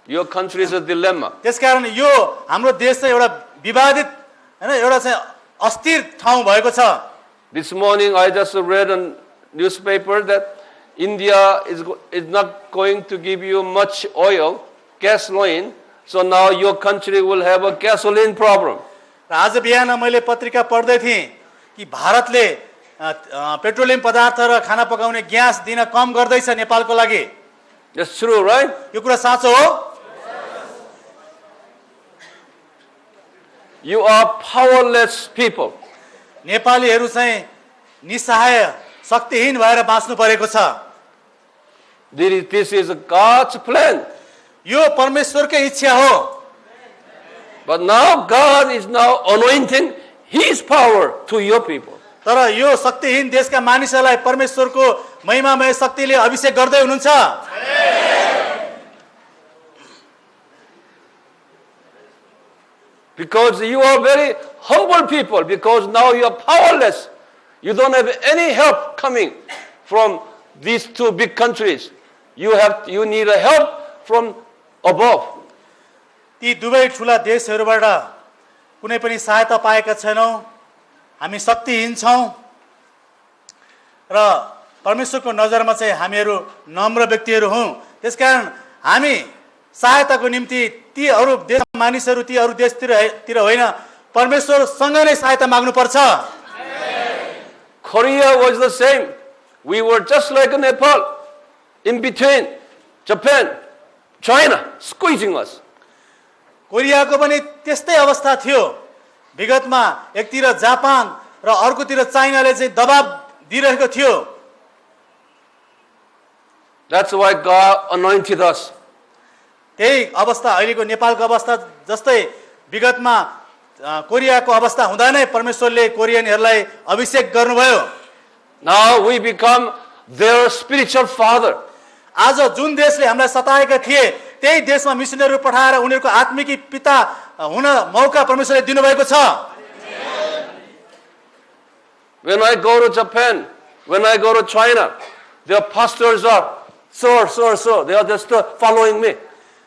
Your country is a dilemma. त्यसकारण यो हाम्रो देश चाहिँ एउटा विवादित हैन एउटा चाहिँ अस्थिर ठाउँ भएको छ। This morning I just read a newspaper that India is not going to give you much oil, gasoline, so now your country will have a gasoline problem. र आज बिहान मैले पत्रिका पढ्दै थिएँ कि भारतले पेट्रोलियम पदार्थ र खाना पकाउने ग्यास दिन कम गर्दैछ नेपालको लागि। That's true, right? यो कुरा साँचो हो? You are powerless people. नेपालीहरू चाहिँ निसहाय शक्तिहीन भएर बाँच्नु परेको छ। This is God's plan. यो परमेश्वरकै इच्छा हो। But now God is now anointing His power to your people. तर यो शक्तिहीन देशका मानिसहरूलाई परमेश्वरको महिमामय शक्तिले अभिषेक गर्दै हुनुहुन्छ। Because you are very humble people, because now you are powerless. You don't have any help coming from these two big countries. You need a help from above. ती दुवै ठुला देशहरूबाट कुनै पनि सहायता पाएका छैनौँ। हामी शक्तिहीन छौँ र परमेश्वरको नजरमा चाहिँ हामीहरू नम्र व्यक्तिहरू हौँ। त्यसकारण हामी सहायताको निम्ति ती अरू देश मानिसहरू ती अरू देशतिर होइन परमेश्वरसँग नै सहायता माग्नुपर्छ। Korea was the same. We were just like Nepal, in between Japan, China, squeezing us. कोरियाको पनि त्यस्तै अवस्था थियो। विगतमा एकतिर जापान र अर्कोतिर चाइनाले चाहिँ दबाब दिइरहेको थियो। That's why God anointed us. त्यही अवस्था अहिलेको नेपालको अवस्था जस्तै विगतमा कोरियाको अवस्था हुँदा नै परमेश्वरले कोरियनहरूलाई अभिषेक गर्नुभयो। Now we become their spiritual father. आज जुन देशले हामीलाई सताएका थिए त्यही देशमा मिसनरीहरू पठाएर उनीहरूको आत्मिकी पिता हुन मौका परमेश्वरले दिनुभएको छ। When I go to Japan, when I go to China, their pastors are, sir. They are just following me.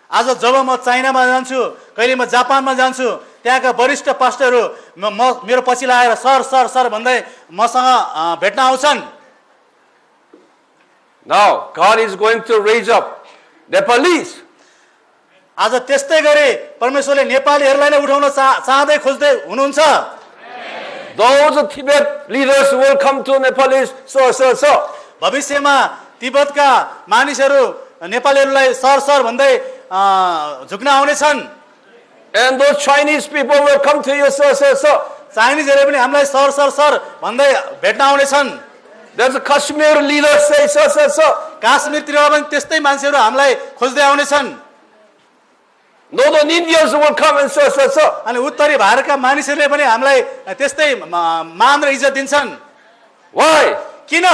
आज जब म चाइनामा जान्छु कहिले म जापानमा जान्छु त्यहाँका वरिष्ठ पास्टरहरू मेरो पछि लागेर सर भन्दै मसँग भेट्न आउँछन्। Now God is going to raise up Nepalese. आज त्यस्तै गरी परमेश्वरले नेपालीहरूलाई नै उठाउन चाहँदै खोज्दै हुनुहुन्छ। Those Tibet leaders will come to Nepalese, sir. भविष्यमा तिब्बतका मानिसहरू नेपालीहरूलाई सर भन्दै झुक्न आउनेछन्। And those Chinese people will come to you, sir. चाइनिजहरूले पनि हामीलाई सर भन्दै भेट्न आउनेछन्। There's a Kashmir leader say, sir. काश्मीरतिर पनि त्यस्तै मान्छेहरू हामीलाई खोज्दै आउनेछन्। Northern Indians will come and sir. अनि उत्तरी भारतका मानिसहरूले पनि हामीलाई त्यस्तै मान र इज्जत दिन्छन्। Why? किन?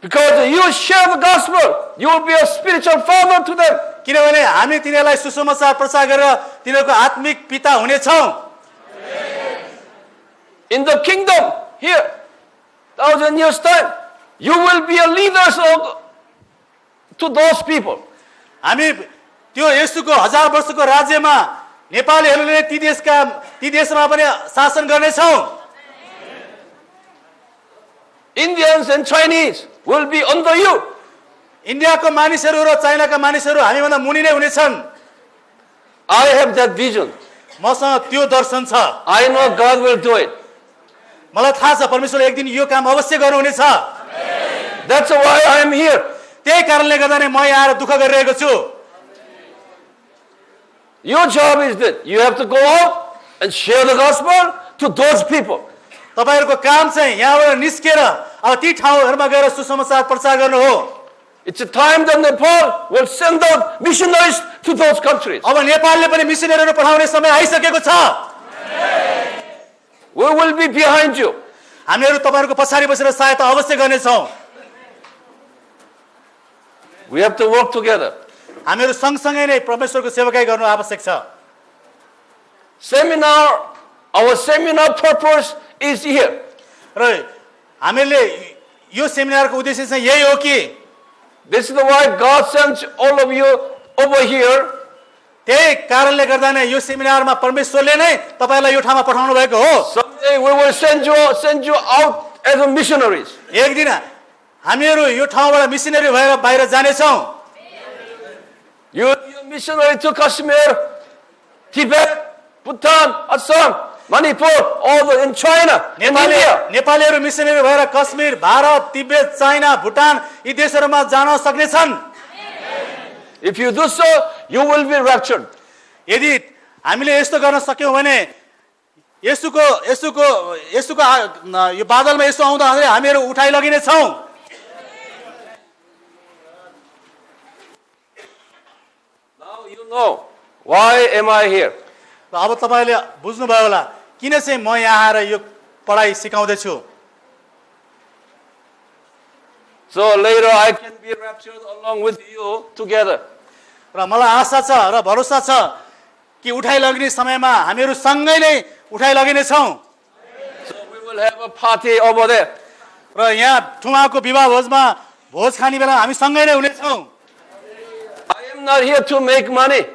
Because you share the gospel. You will be a spiritual father to them. किनभने हामी तिनीहरूलाई सुसमाचार प्रचार गरेर तिनीहरूको आत्मिक पिता हुनेछौँ। In the kingdom, here, 1,000 years time, you will be a leader to those people. हामी त्यो येशूको 1000 वर्षको राज्यमा नेपालीहरूले ती देशमा पनि शासन गर्नेछौँ। Indians and Chinese will be under you. इन्डियाको मानिसहरू र चाइनाका मानिसहरू हामीभन्दा मुनि नै हुनेछन्। I have that vision. मसँग त्यो दर्शन छ। I know God will do it. मलाई थाहा छ परमेश्वरले एक दिन यो काम अवश्य गर्नुहुनेछ। That's why I am here. त्यही कारणले गर्दा नै म यहाँ आएर दुःख गरिरहेको छु। Your job is that you have to go out and share the gospel to those people. तपाईहरुको काम चाहिँ यहाँबाट निस्केर अब ती ठाउँहरुमा गएर सुसमाचार प्रचार गर्नु हो। It's a time that Nepal will send out missionaries to those countries. अब नेपालले पनि मिसनरीहरु पठाउने समय आइसकेको छ। We will be behind you. हामीहरु तपाईहरुको पछाडी बसेर सहायता अवश्य गर्नेछौं। We have to work together. हामीहरु सँगसँगै नै परमेश्वरको सेवाकाई गर्नु आवश्यक छ। Our seminar purpose is here. र हामीले यो सेमिनारको उद्देश्य चाहिँ यही हो कि This is why God sends all of you over here. त्यही कारणले गर्दा नै यो सेमिनारमा परमेश्वरले नै तपाईलाई यो ठाउँमा पठाउनु भएको हो। Someday we will send you out as a missionaries. एक दिन हामीहरु यो ठाउँबाट मिसनरी भएर बाहिर जानेछौं। You missionary to Kashmir, Tibet, Bhutan, Assam, Manipur, all in China, in India. नेपालीहरु मिसनरी भएर कश्मीर, भारत, तिब्बत, चाइना, भुटान यी देशहरुमा जान सक्नेछन्। If you do so, you will be raptured. यदि हामीले यस्तो गर्न सक्यौं भने यसुको यो बादलमा यसो आउँदा हामीहरु उठाइ लगिने छौं। Now you know why am I here? अब तपाईले बुझ्नु भयो होला किन चाहिँ म यहाँ आएर यो पढाइ सिकाउँदै छु। So later I can be raptured along with you together. र मलाई आशा छ र भरोसा छ कि उठाइ लगिने समयमा हामीहरु सँगै नै उठाइ लगिने छौं। So we will have a party over there. र यहाँ ठुमाको विवाह भोजमा भोज खाने बेला हामी सँगै नै हुने छौं। I am not here to make money.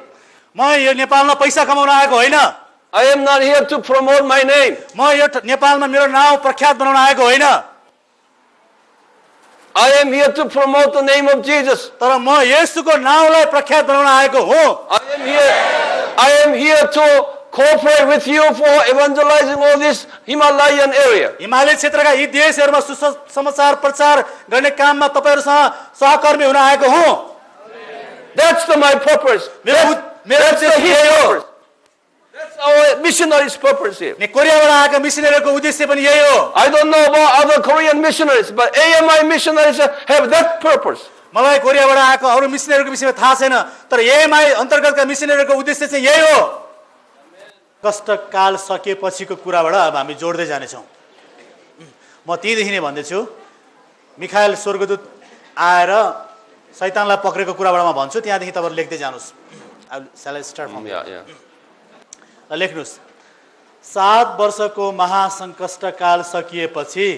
म यो नेपालमा पैसा कमाउन आएको होइन। I am not here to promote my name. म यो नेपालमा मेरो नाम प्रख्यात बनाउन आएको होइन। I am here to promote the name of Jesus. तर म येशूको नामलाई प्रख्यात बनाउन आएको हो। I am here to cooperate with you for evangelizing all this Himalayan area. Himalaya क्षेत्रका यी देशहरुमा सुसमाचार प्रचार गर्ने काममा तपाईहरुसँग सहकर्मी हुन आएको हुँ। That's my purpose. That's our missionaries' purpose here. कोरियाबाट आएका मिसनरीको उद्देश्य पनि यही हो। I don't know about other Korean missionaries, but AMI missionaries have that purpose. मलाई कोरियाबाट आएको अरु मिसनरीको विषयमा थाहा छैन तर एएमआई अन्तर्गतका मिसनरीको उद्देश्य चाहिँ यही हो। कष्टकाल सकेपछिको कुराबाट अब हामी जोड्दै जाने छौं। म त्यहीदेखि नै भन्दै छु मिखाएल स्वर्गदूत आएर शैतानलाई पक्रेको कुराबाट म भन्छु त्यहाँदेखि तपाईहरु लेख्दै जानुस्। Shall I start from Yeah. लेख्नुस् 7 वर्षको महासंकष्टकाल सकिएपछि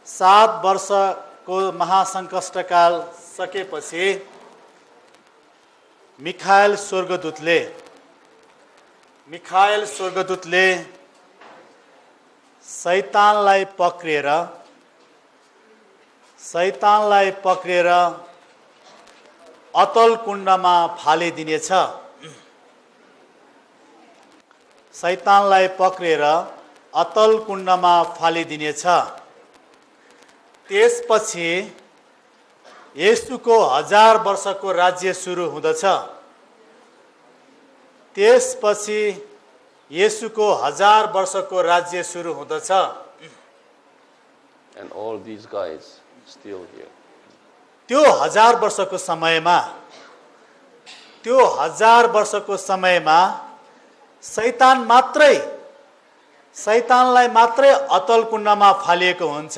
7 वर्षको महासंकष्टकाल सकेपछि मिखाएल स्वर्गदूतले शैतानलाई पक्रेर अतल कुण्डमा फालिदिनेछ। शैतानलाई पक्रेर अतल कुण्डमा फालिदिनेछ। त्यसपछि येशूको 1000 वर्षको राज्य सुरु हुँदछ। त्यसपछि येशूको 1000 वर्षको राज्य सुरु हुँदछ। And all these guys still here. त्यो 1000 वर्षको समयमा शैतानलाई मात्रै अतल कुण्डमा फालिएको हुन्छ।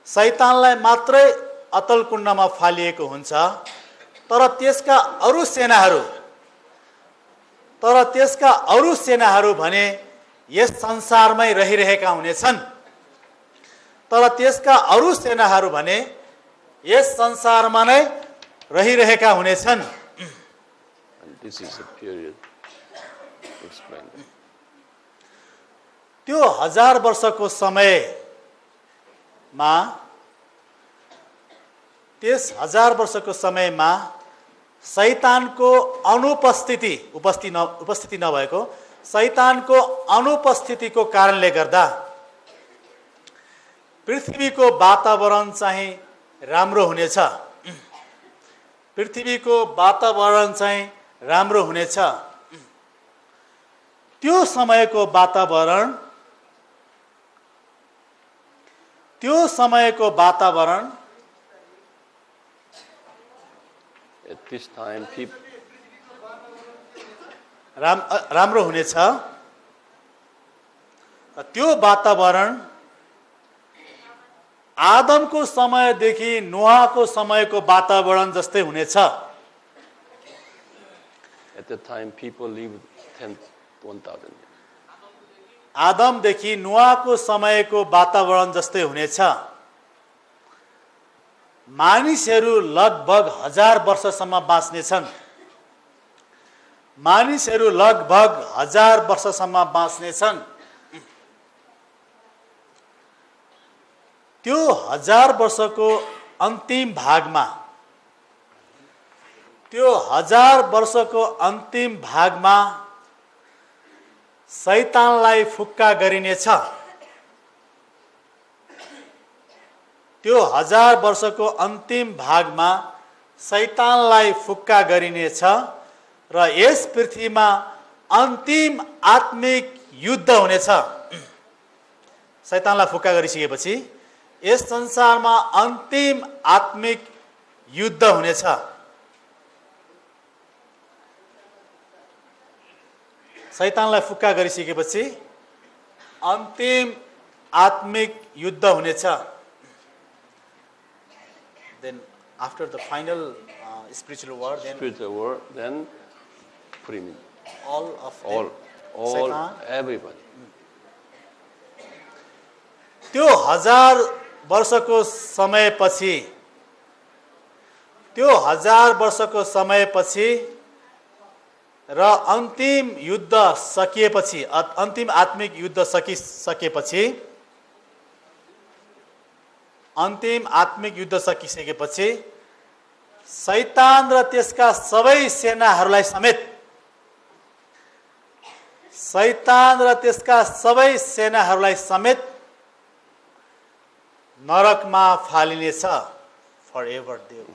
शैतानलाई मात्रै अतल कुण्डमा फालिएको हुन्छ तर त्यसका अरु सेनाहरू भने यस संसारमै रहिरहेका हुनेछन्। तर त्यसका अरु सेनाहरू भने यस संसारमा नै रहिरहेका हुनेछन्। And this is the period explained. त्यो 1000 वर्षको समयमा त्यस 1000 वर्षको समयमा शैतानको उपस्थिति नभएको शैतानको अनुपस्थितिको कारणले गर्दा पृथ्वीको वातावरण चाहिँ राम्रो हुनेछ। पृथ्वीको वातावरण चाहिँ राम्रो हुनेछ। त्यो समयको वातावरण At this time, people, राम्रो हुनेछ। त्यो वातावरण आदमको समयदेखि नोआको समयको वातावरण जस्तै हुनेछ। at that time, people lived 1,000 years. आदमदेखि नोआको समयको वातावरण जस्तै हुनेछ। मानिसहरू लगभग 1000 वर्षसम्म बाँच्नेछन्। मानिसहरू लगभग 1000 वर्षसम्म बाँच्नेछन्। त्यो 1000 वर्षको अन्तिम भागमा शैतानलाई फुक्का गरिनेछ। त्यो 1000 वर्षको अन्तिम भागमा शैतानलाई फुक्का गरिनेछ र यस पृथ्वीमा अन्तिम आत्मिक युद्ध हुनेछ। शैतानलाई फुक्का गरिसकेपछि यस संसारमा अन्तिम आत्मिक युद्ध हुनेछ। शैतानलाई फुक्का गरिसकेपछि अन्तिम आत्मिक युद्ध हुनेछ। Then after the final spiritual war, then premium. all of them, Satan, everybody. त्यो 1000 वर्षको समयपछि र अन्तिम युद्ध सकिएपछि, अन्तिम आत्मिक युद्ध सकिसकेपछि शैतान र त्यसका सबै सेनाहरूलाई समेत नरकमा फालिनेछ। फरएभर देव,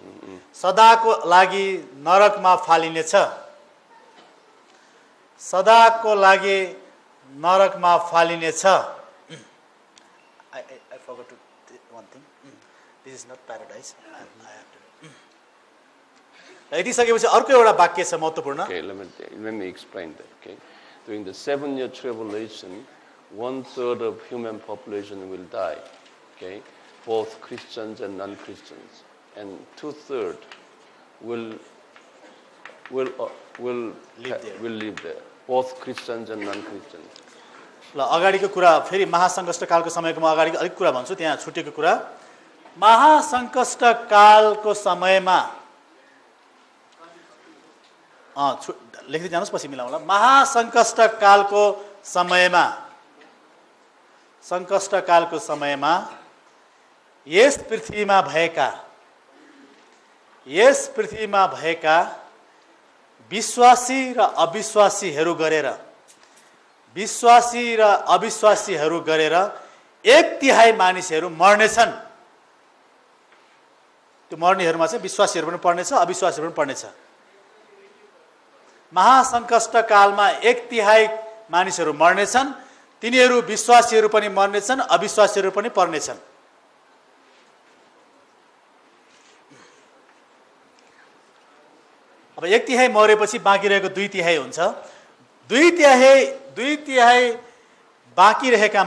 सदाको लागि नरकमा फालिनेछ। सदाको लागि नरकमा फालिनेछ। I forgot to one thing. This is not paradise. I have to. यति सकेपछि अर्को एउटा वाक्य छ महत्त्वपूर्ण। Okay, let me explain that. Okay, during the 7-year tribulation, 1/3 of human population will die. Okay, both Christians and non-Christians, and 2/3 will live there. Both Christians and non-Christians. ल अगाडिको कुरा फेरि महासङ्कष्ट कालको समयको म अगाडि अलिक कुरा भन्छु, त्यहाँ छुटेको कुरा। महासङ्कष्ट कालको समयमा लेख्दै जानुहोस्, पछि मिलाउँला। महासङ्कष्ट कालको समयमा यस पृथ्वीमा भएका विश्वासी र अविश्वासीहरू गरेर 1/3 मानिसहरू मर्नेछन्। त्यो मर्नेहरूमा चाहिँ विश्वासीहरू पनि पर्नेछ, अविश्वासीहरू पनि पर्नेछ। महासङ्कष्ट कालमा 1/3 मानिसहरू मर्नेछन्। तिनीहरू विश्वासीहरू पनि मर्नेछन्, अविश्वासीहरू पनि पर्नेछन्। अब 1/3 मरेपछि बाँकी रहेको 2/3 हुन्छ। 2/3 बाँकी रहेका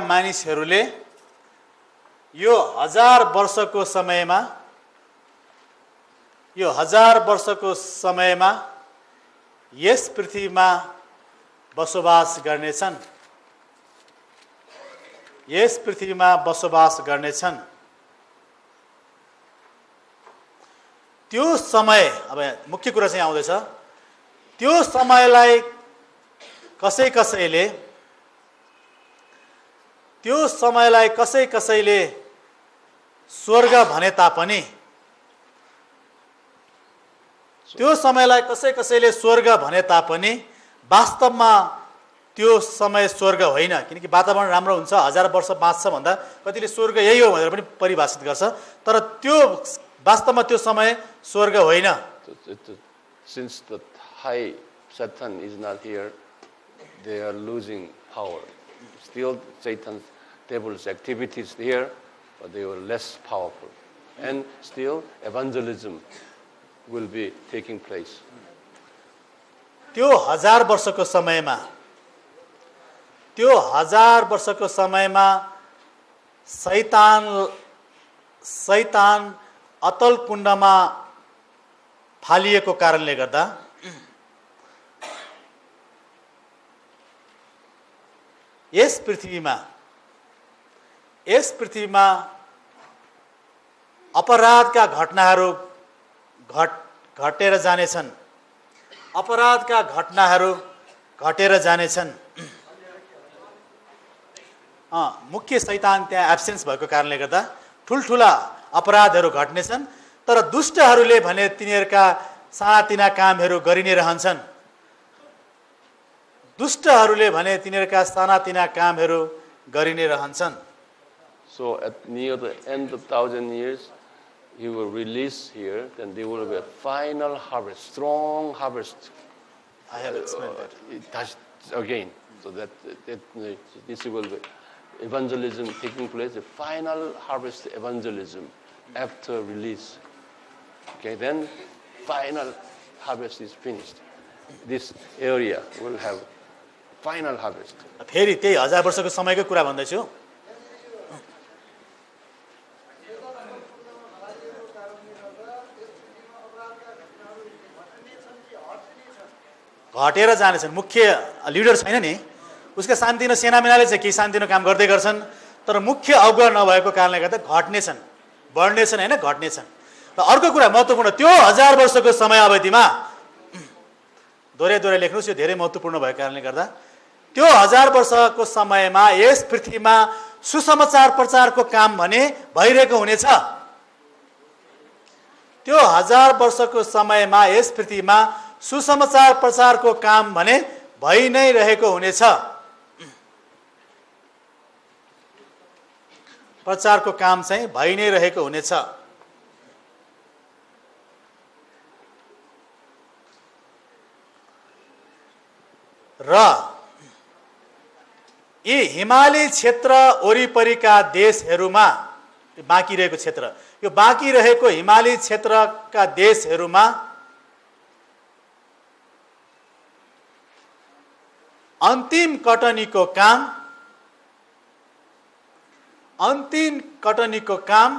मानिसहरूले यो 1000 वर्षको समयमा यस पृथ्वीमा बसोबास गर्नेछन्। त्यो समय, अब मुख्य कुरा चाहिँ आउँदैछ, त्यो समयलाई कसैले स्वर्ग भने तापनि, वास्तवमा त्यो समय स्वर्ग होइन, किनकि वातावरण राम्रो हुन्छ, 1000 वर्ष बाँच्छ भन्दा कतिले स्वर्ग यही हो भनेर पनि परिभाषित गर्छ, तर त्यो वास्तवमा त्यो समय स्वर्ग होइन। Since the high Satan is not here, they are losing power. Still, Satan's devil's activities here, but they were less powerful. And still, evangelism will be taking place. त्यो 1000 वर्षको समयमा शैतान अतल कुण्डमा फालिएको कारणले गर्दा यस पृथ्वीमा अपराधका घटनाहरू घटेर जानेछन्। मुख्य शैतान त्यहाँ एब्सेन्स भएको कारणले गर्दा ठुलठुला अपराधहरू घट्नेछन्, तर दुष्टहरूले भने तिनीहरूका सानातिना कामहरू गरि नै रहन्छन्। So at near the end of 1,000 years, he will release here, then there will be a final harvest, strong harvest. I have explained that. That's again, so that this will be evangelism taking place, the final harvest evangelism after release. Okay, then final harvest is finished. This area will have final harvest. फेरि त्यही 1000 वर्षको समयको कुरा भन्दैछु। घटेर जानेछन्। मुख्य leader छैन नि, उसका सानतिनो सेनामेनाले चाहिँ केही सानतिनो काम गर्दै गर्छन्, तर मुख्य अगुवा नभएको कारणले गर्दा घट्नेछन्, बढ्नेछन् हैन, घट्नेछन्। र अर्को कुरा महत्त्वपूर्ण, त्यो 1000 वर्षको समय अवधिमा दोहोऱ्याइ लेख्नुस्, यो धेरै महत्त्वपूर्ण भएको कारणले गर्दा त्यो 1000 वर्षको समयमा यस पृथ्वीमा सुसमाचार प्रचारको काम भने भइरहेको हुनेछ। त्यो 1000 वर्षको समयमा यस पृथ्वीमा सुसमाचार प्रचारको काम भने भइ नै रहेको हुनेछ। प्रचारको काम चाहिँ भइ नै रहेको हुनेछ। र यी हिमाली क्षेत्र वरिपरिका देशहरूमा, बाँकी रहेको क्षेत्र, यो बाँकी रहेको हिमाली क्षेत्रका देशहरूमा अन्तिम कटनीको काम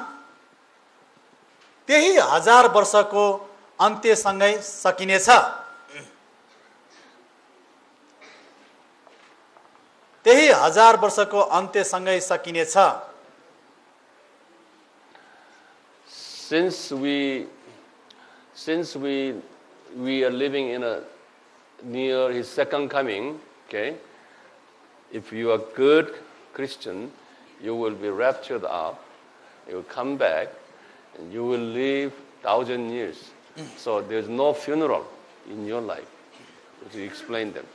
त्यही 1000 वर्षको अन्त्यसँगै सकिनेछ। त्यही 1000 वर्षको अन्त्यसँगै सकिनेछ। Since we are living in a near his second coming, okay, if you are good Christian, you will be raptured up, you will come back, and you will live 1,000 years. So there's no funeral in your life. To explain them.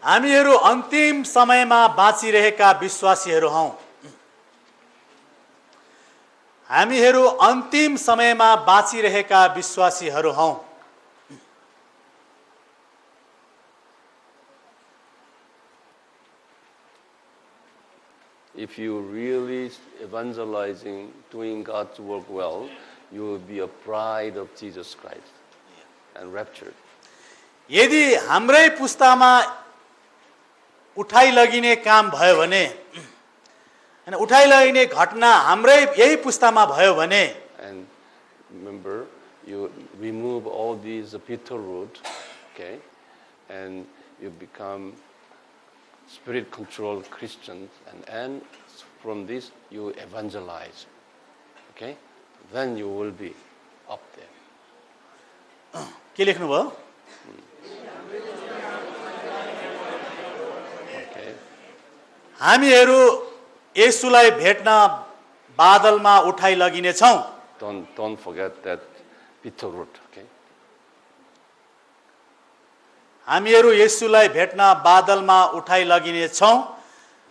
हामीहरू अन्तिम समयमा बाँचिरहेका विश्वासीहरू हौं। हामीहरू अन्तिम समयमा बाँचिरहेका विश्वासीहरू हौं। If you really evangelizing, doing God's work well, you will be a bride of Jesus Christ and raptured. यदि हाम्रै पुस्तामा उठाइ लगिने काम भयो भने, हैन, उठाइ लगिने घटना हाम्रै यही पुस्तामा भयो भने, and remember, you remove all these bitter root, okay, and you become spirit-controlled Christians, and from this you evangelize, okay? Then you will be up there. के लेख्नु भयो? Okay. हामीहरू येशूलाई भेट्न बादलमा उठाइ लगिने छौं। Don't forget that bitter root, okay? हामीहरू येशूलाई भेट्न बादलमा उठाइ लगिनेछौँ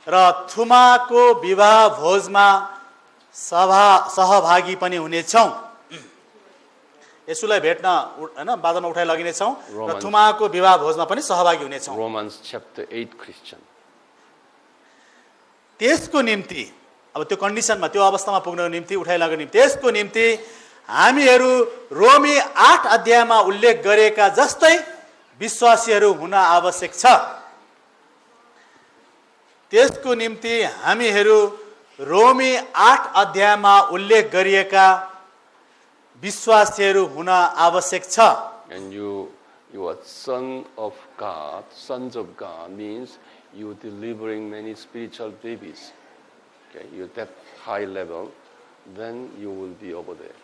र थुमाको विवाह भोजमा सहभागी पनि हुनेछौँ। येशूलाई भेट्न हैन बादलमा उठाइ लगिनेछौँ र थुमाको विवाह भोजमा पनि सहभागी हुनेछौँ। Romans chapter 8 Christian. त्यसको निम्ति अब त्यो कन्डिसनमा त्यो अवस्थामा पुग्नको निम्ति उठाइ लाग्ने निम्ति त्यसको निम्ति हामीहरू रोमी 8 अध्यायमा उल्लेख गरेका जस्तै विश्वासीहरू हुन आवश्यक छ। त्यसको निम्ति हामीहरू रोमी 8 अध्यायमा उल्लेख गरिएका विश्वासीहरू हुन आवश्यक छ। And you are son of God. Sons of God means you delivering many spiritual babies. Okay, you're that high level, then you will be over there.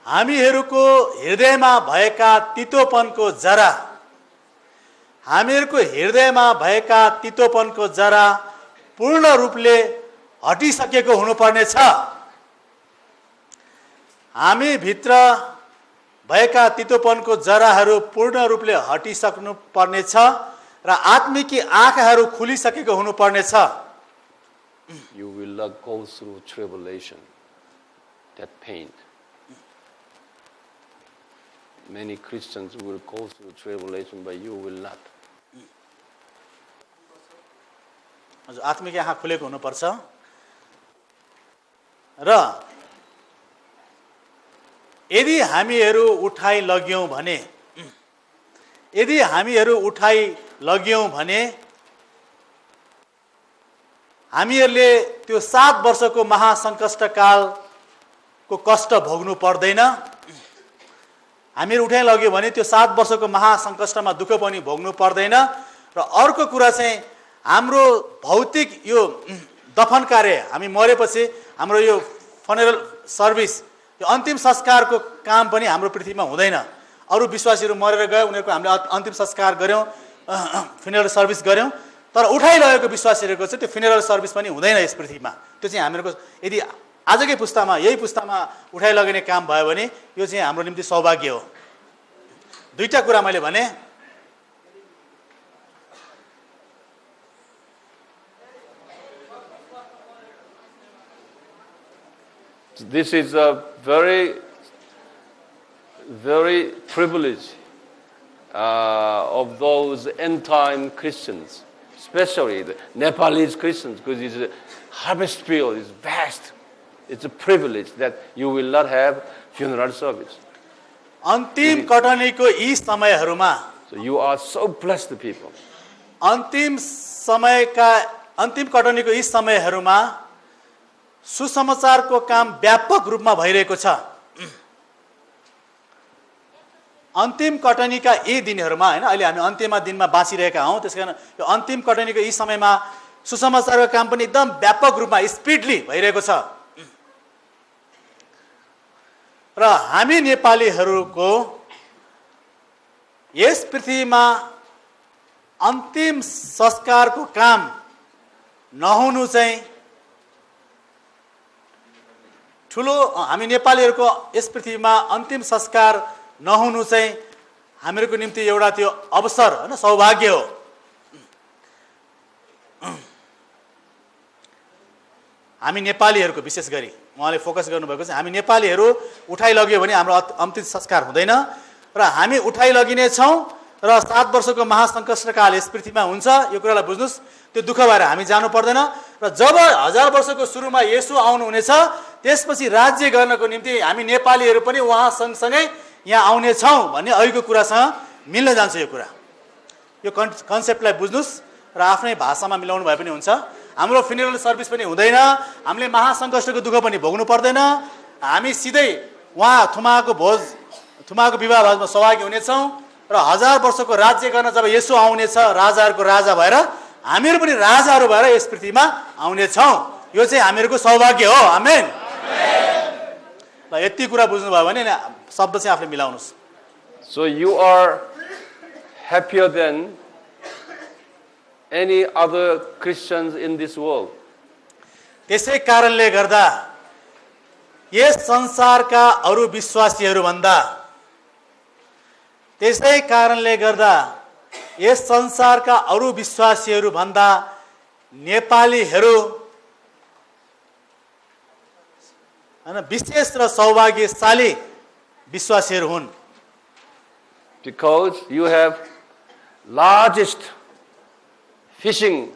हामीहरूको हृदयमा भएका तितोपनको जरा हामीहरूको हृदयमा भएका तितोपनको जरा पूर्ण रूपले हटिसकेको हुनुपर्ने छ। हामी भित्र भएका तितोपनको जराहरू पूर्ण रूपले हटिसक्नु पर्ने छ र आत्मिकी आँखाहरू खुलिसकेको हुनुपर्ने छ। You will not go through tribulation, that pain. Many Christians will go through tribulation, but you will not. हजुर आत्मिक आँखा खुलेको हुनुपर्छ र यदि हामीहरू उठाइ लग्यौं भने हामीहरूले त्यो 7 वर्षको महासंकष्ट कालको कष्ट भोग्नु पर्दैन। हामीहरू उठाइ लग्यो भने त्यो 7 वर्षको महासंकष्टमा दुःख पनि भोग्नु पर्दैन। र अर्को कुरा चाहिँ हाम्रो भौतिक यो दफन कार्य हामी मरेपछि हाम्रो यो फनेरल सर्भिस यो अन्तिम संस्कारको काम पनि हाम्रो पृथ्वीमा हुँदैन। अरु विश्वासीहरू मरेर गए उनीहरूको हामीले अन्तिम संस्कार गर्यौं, फनेरल सर्भिस गर्यौं, तर उठाइरहेको विश्वासीहरूको चाहिँ त्यो फनेरल सर्भिस पनि हुँदैन यस पृथ्वीमा। त्यो चाहिँ हामीहरूको यदि आजकै पुस्तामा यही पुस्तामा उठाइ लगिने काम भयो भने यो चाहिँ हाम्रो निम्ति सौभाग्य हो। दुईटा कुरा मैले भने। This is a very privilege of those end-time Christians, especially the Nepalese Christians, because it's a harvest field, it's vast. It's a privilege that you will not have funeral service. अन्तिम कटनीको यी समयहरूमा So you are so blessed people. अन्तिम कटनीको यी समयहरूमा सुसमाचारको काम व्यापक रूपमा भइरहेको छ। अन्तिम कटनीका यी दिनहरूमा हैन अहिले हामी अन्तिममा दिनमा बाँचिरहेका हौं, त्यसकारण यो अन्तिम कटनीको यी समयमा सुसमाचारको काम पनि एकदम व्यापक रूपमा स्पिडली भइरहेको छ। र हामी नेपालीहरूको यस पृथ्वीमा अन्तिम संस्कारको काम नहुनु चाहिँ ठुलो, हामी नेपालीहरूको यस पृथ्वीमा अन्तिम संस्कार नहुनु चाहिँ हामीहरूको निम्ति एउटा त्यो अवसर हैन सौभाग्य हो। हामी नेपालीहरूको विशेष गरी उहाँले फोकस गर्नुभएको छ, हामी नेपालीहरू उठाइ लग्यो भने हाम्रो अन्तिम संस्कार हुँदैन र हामी उठाइ लगिने छौं र 7 वर्षको महासंकष्टकाल यस पृथ्वीमा हुन्छ। यो कुरालाई बुझ्नुस्, त्यो दुःख भएर हामी जानु पर्दैन र जब 1000 वर्षको सुरुमा येशू आउनु हुनेछ त्यसपछि राज्य गर्नको निम्ति हामी नेपालीहरू पनि उहाँ सँगसँगै यहाँ आउने छौं भन्ने अहिलेको कुरासँग मिल्न जान्छ। यो कुरा यो कन्सेप्टलाई बुझ्नुस् र आफ्नै भाषामा मिलाउनु भए पनि हुन्छ। हाम्रो फ्युनेरल सर्भिस पनि हुँदैन, हामीले महासंकष्टको दुःख पनि भोग्नु पर्दैन, हामी सिधै उहाँ थुमाको विवाह भोजमा सहभागी हुनेछौं र 1000 वर्षको राज्य गर्न जब येशू आउनेछ राजाहरूको राजा भएर हामीहरू पनि राजाहरू भएर यस पृथ्वीमा आउने छौं। यो चाहिँ हामीहरूको सौभाग्य हो। आमेन। ल यति कुरा बुझ्नु भयो भने शब्द चाहिँ आफूले मिलाउनुस्। So you are happier than any other Christians in this world. त्यसै कारणले गर्दा यस संसारका अरु विश्वासीहरू भन्दा त्यसै कारणले गर्दा यस संसारका अरू विश्वासीहरू भन्दा नेपालीहरू हैन विशेष र सौभाग्यशाली विश्वासीहरू हुन्। Because you have largest fishing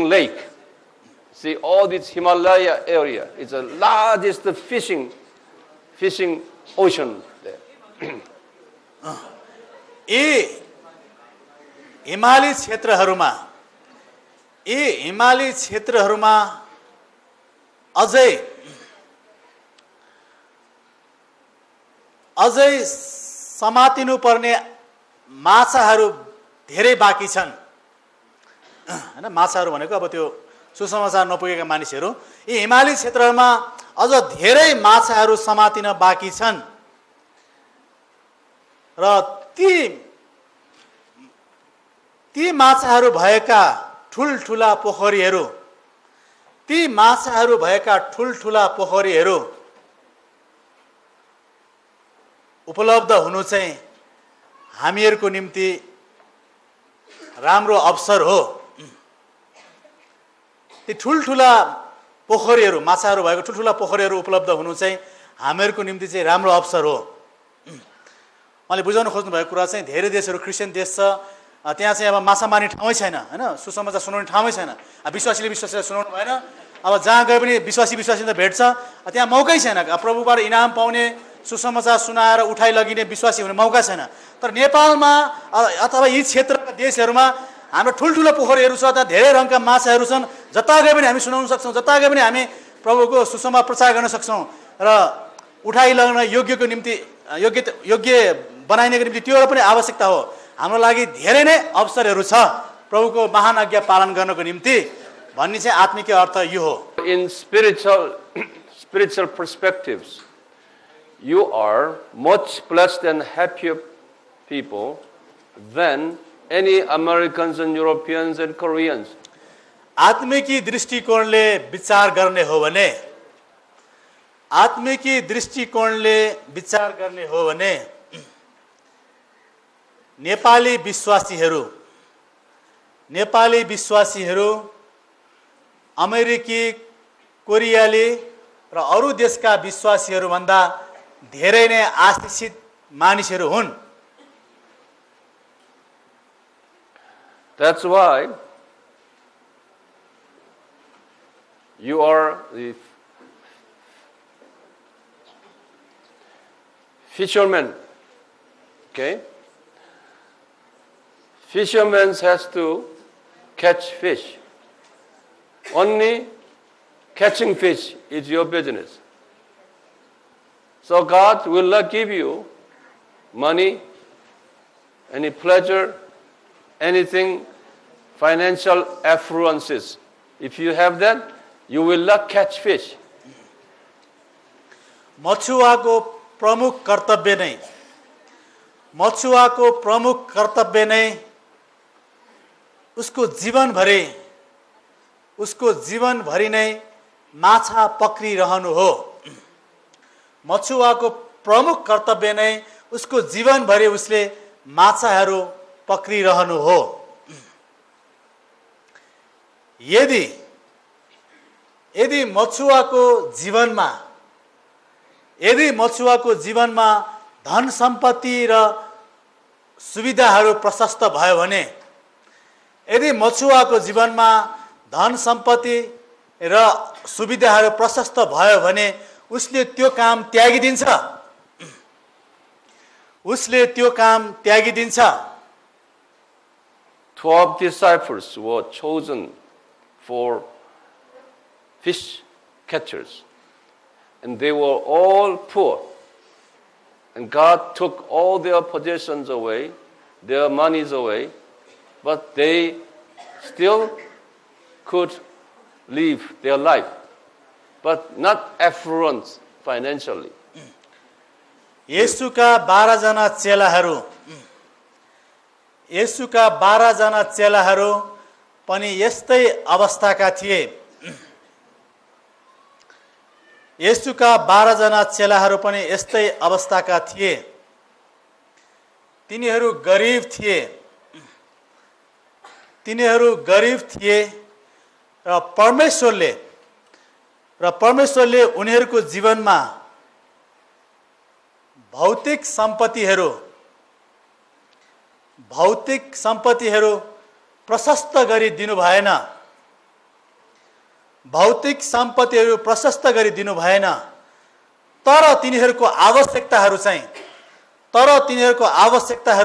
lake. See, all this Himalaya area, it's the largest fishing ocean there. यी हिमाली क्षेत्रहरूमा अझै समातिनु पर्ने माछाहरू धेरै बाँकी छन् हैन। माछाहरू भनेको अब त्यो सुसमाचार नपुगेका मानिसहरू, यी हिमाली क्षेत्रहरूमा अझ धेरै माछाहरू समातिन बाँकी छन् र ती माछाहरू भएका ठुलठुला पोखरीहरू उपलब्ध हुनु चाहिँ हामीहरूको निम्ति राम्रो अवसर हो। ती ठुलठुला पोखरीहरू, माछाहरू भएको ठुलठुला पोखरीहरू उपलब्ध हुनु चाहिँ हामीहरूको निम्ति चाहिँ राम्रो अवसर हो। मैले बुझाउन खोज्नु भएको कुरा चाहिँ धेरै देशहरू क्रिस्चियन देश छ, त्यहाँ चाहिँ अब माछा मार्ने ठाउँै छैन हैन, सुसमाचार सुनाउने ठाउँै छैन। विश्वासीले सुनाउनु भएन। अब जहाँ गए पनि विश्वासी त भेट्छ, त्यहाँ मौकै छैन। प्रभुबाट इनाम पाउने, सुसमाचार सुनाएर उठाइ लगिने विश्वासी हुने मौका छैन। तर नेपालमा अथवा यी क्षेत्रका देशहरूमा हाम्रो ठुलठुलो पोखरीहरू छ, त्यहाँ धेरै रङका माछाहरू छन्। जता गए पनि हामी सुनाउन सक्छौँ, जता गए पनि हामी प्रभुको सुसमाचार प्रचार गर्न सक्छौँ र उठाइ लगन योग्यको निम्ति योग्य बनाइनेको निम्ति त्यो पनि आवश्यकता हो। हाम्रो लागि धेरै नै अवसरहरू छ प्रभुको महान आज्ञा पालन गर्नको निम्ति भन्ने चाहिँ आत्मिक अर्थ यो हो। In spiritual perspectives, you are much blessed and happier people than any Americans and Europeans and Koreans. आत्मिकी दृष्टिकोणले विचार गर्ने हो भने नेपाली विश्वासीहरू अमेरिकी, कोरियाली र अरू देशका विश्वासीहरू भन्दा धेरै नै आशिषित मानिसहरू हुन्। That's why you are the fishermen. Okay? Fishermen has to catch fish. Only catching fish is your business. So God will not give you money, any pleasure, anything, financial affluences. If you have that, you will not catch fish. मछुवाको प्रमुख कर्तव्य नै उसको जीवनभरि नै माछा पक्रिरहनु हो। मछुवाको प्रमुख कर्तव्य नै उसको जीवनभरि उसले माछाहरू पक्रिरहनु हो। यदि मछुवाको जीवनमा धन सम्पत्ति र सुविधाहरू प्रशस्त भयो भने, यदि मछुवाको जीवनमा धन सम्पत्ति र सुविधाहरू प्रशस्त भयो भने उसले त्यो काम त्यागिदिन्छ। 12 disciples were chosen for fish catchers, and they were all poor. And God took all their possessions away, their monies away, but they still could live their life, but not affluent financially. येशूका 12 जना चेलाहरू पनि यस्तै अवस्थाका थिए। तिनीहरू गरिब थिए, तिनीहरू गरिब थिए र परमेश्वरले उनीहरूको जीवनमा भौतिक सम्पत्तिहरू प्रशस्त गरी दिनु भएन। भौतिक सम्पत्तिहरू प्रशस्त गरी दिनु भएन, तर तिनीहरूको आवश्यकताहरू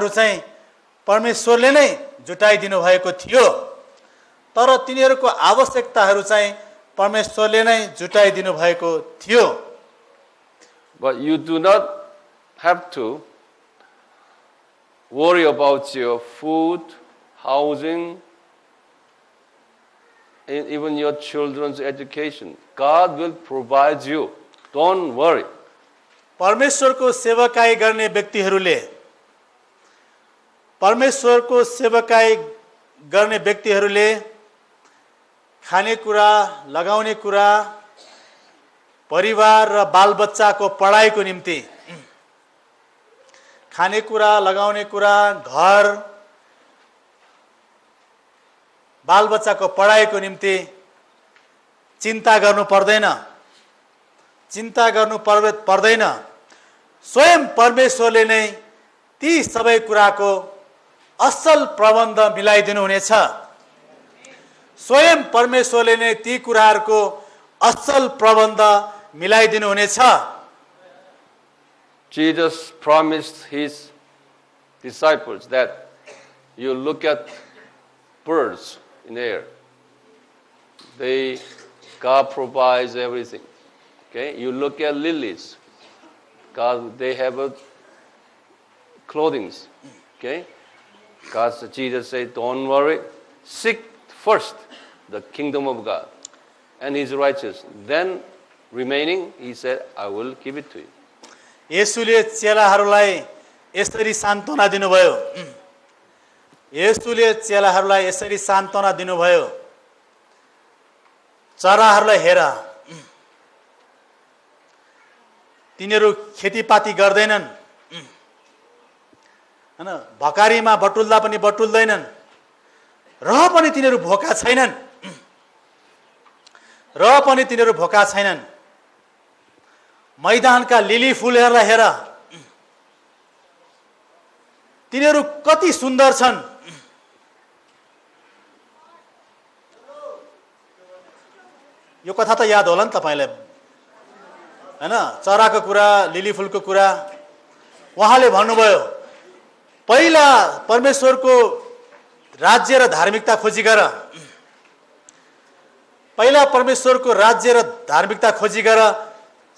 चाहिँ परमेश्वरले नै जुटाइदिनु भएको थियो। तर तिनीहरूको आवश्यकताहरू चाहिँ परमेश्वरले नै जुटाइदिनु भएको थियो। But you do not have to worry about your food, housing, and even your children's education. God will provide you. Don't worry. परमेश्वरको सेवकाई गर्ने व्यक्तिहरूले खानेकुरा, लगाउने कुरा, परिवार र बालबच्चाको पढाइको निम्ति, खानेकुरा, लगाउने कुरा, घर, बालबच्चाको पढाइको निम्ति चिन्ता गर्नु पर्दैन। स्वयं परमेश्वरले नै ती सबै कुराको असल प्रबन्ध मिलाइदिनु हुनेछ। स्वयं परमेश्वरले नै ती कुराहरूको असल प्रबन्ध मिलाइदिनु हुनेछ। Jesus promised his disciples that you look at birds in the air. God provides everything. Okay? You look at lilies. God, they have clothing. Okay? Jesus said, don't worry. Seek first the kingdom of God and his righteousness. Then remaining, he said, I will give it to you. येशूले चेलाहरूलाई यसरी सान्त्वना दिनुभयो। चराहरूलाई हेर, तिनीहरू खेतीपाती गर्दैनन्, हैन, भकारीमा बटुल्दा पनि बटुल्दैनन्, र पनि तिनीहरू भोका छैनन्। मैदानका लिली फुलहरूलाई हेर, तिनीहरू कति सुन्दर छन्। यो कथा त याद होला नि तपाईलाई, हैन? चराको कुरा, लिली फुलको कुरा। उहाँले भन्नुभयो, पहिला परमेश्वरको राज्य र धार्मिकता खोजी गर। पहिला परमेश्वरको राज्य र धार्मिकता खोजी गर,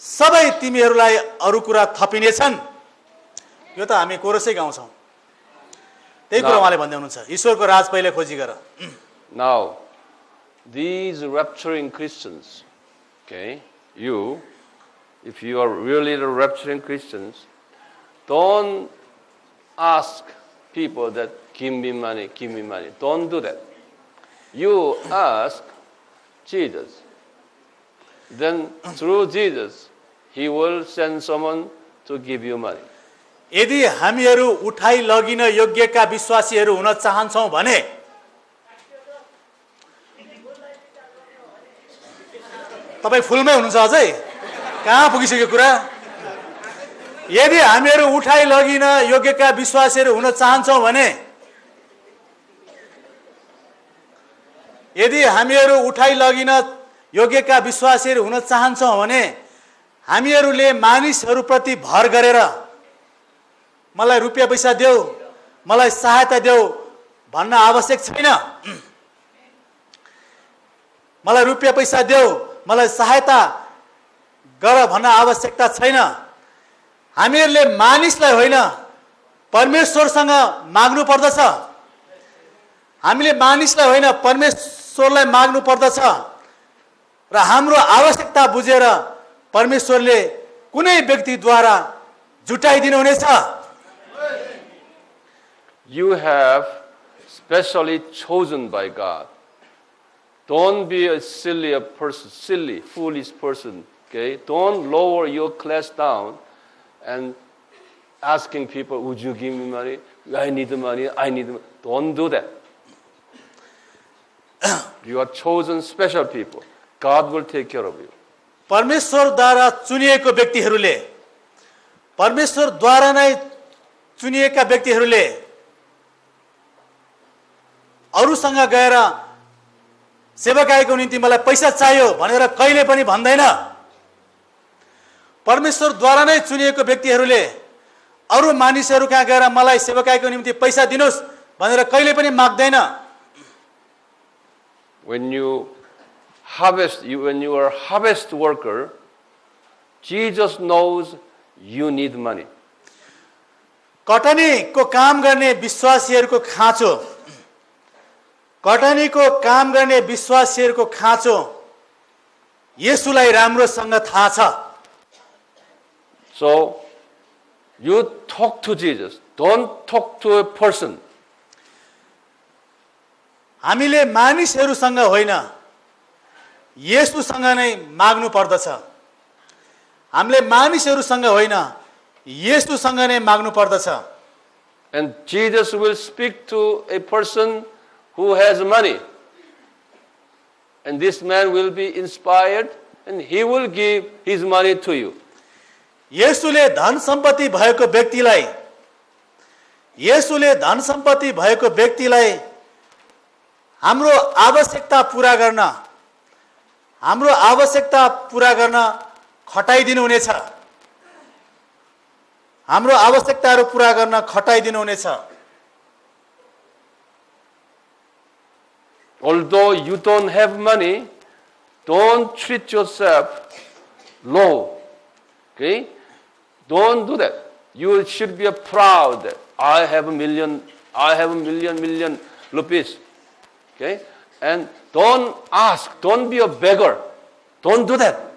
सबै तिमीहरूलाई अरु कुरा थपिनेछन्। यो त हामी कोरसै गाउँछौँ। त्यही कुरा उहाँले भन्दै हुनुहुन्छ, ईश्वरको राज पहिले खोजी गर। Now, these rapturing Christians, okay, if you are really the rapturing Christians, don't ask people that give me money. Don't do that. You ask Jesus. Then through Jesus, he will send someone to give you money. यदि हामीहरू उठाइ लगिन योग्यका विश्वासीहरू हुन चाहन्छौं भने तपाई फुलमै हुनुहुन्छ अझै? कहाँ पुगिसक्यो कुरा? यदि हामीहरू उठाइ लगिन योग्यका विश्वासीहरू हुन चाहन्छौं भने, यदि हामीहरू उठाइ लगिन योग्यका विश्वासीहरू हुन चाहन्छौं भने, हामीहरूले मानिसहरूप्रति भर गरेर मलाई रुपैयाँ पैसा देऊ, मलाई सहायता देऊ भन्न आवश्यक छैन। मलाई रुपैयाँ पैसा देऊ, मलाई सहायता गर भन्न आवश्यकता छैन। हामीहरूले मानिसलाई होइन, परमेश्वरसँग माग्नु पर्दछ। हामीले मानिसलाई होइन, परमेश्वरलाई माग्नु पर्दछ। र हाम्रो आवश्यकता बुझेर परमेश्वरले कुनै व्यक्तिद्वारा जुटाइदिनु हुनेछ। You have specially chosen by God. Don't be a silly, foolish person. Okay? Don't lower your class down and asking people, would you give me money? I need the money, I need the money. Don't do that. You are chosen special people. God will take care of you. परमेश्वरद्वारा चुनिएको व्यक्तिहरूले परमेश्वरद्वारा नै चुनिएका व्यक्तिहरूले अरूसँग गएर सेवाकाईको निम्ति मलाई पैसा चाहियो भनेर कहिले पनि भन्दैन। परमेश्वरद्वारा नै चुनिएको व्यक्तिहरूले अरू मानिसहरू कहाँ गएर मलाई सेवाकाईको निम्ति पैसा दिनुस् भनेर कहिले पनि माग्दैन। When you are a harvest worker, Jesus knows you need money. कटनीको काम गर्ने विश्वासीहरूको खाँचो कटनीको काम गर्ने विश्वासीहरूको खाँचो येशूलाई राम्रोसँग थाहा छ। So you talk to Jesus. Don't talk to a person. हामीले मानिसहरूसँग होइन येशूसँग नै माग्नु पर्दछ। हामीले मानिसहरूसँग होइन येशूसँग नै माग्नु पर्दछ। And Jesus will speak to a person who has money. And this man will be inspired and he will give his money to you. येशूले धन सम्पत्ति भएको व्यक्तिलाई हाम्रो आवश्यकता पूरा गर्न खटाइदिनु हुनेछ। हाम्रो आवश्यकताहरू पूरा गर्न खटाइदिनु हुनेछ। Although you don't have money, don't treat yourself low. Okay? Don't do that. You should be proud that I have a million rupees. Okay? And don't ask, don't be a beggar. Don't do that.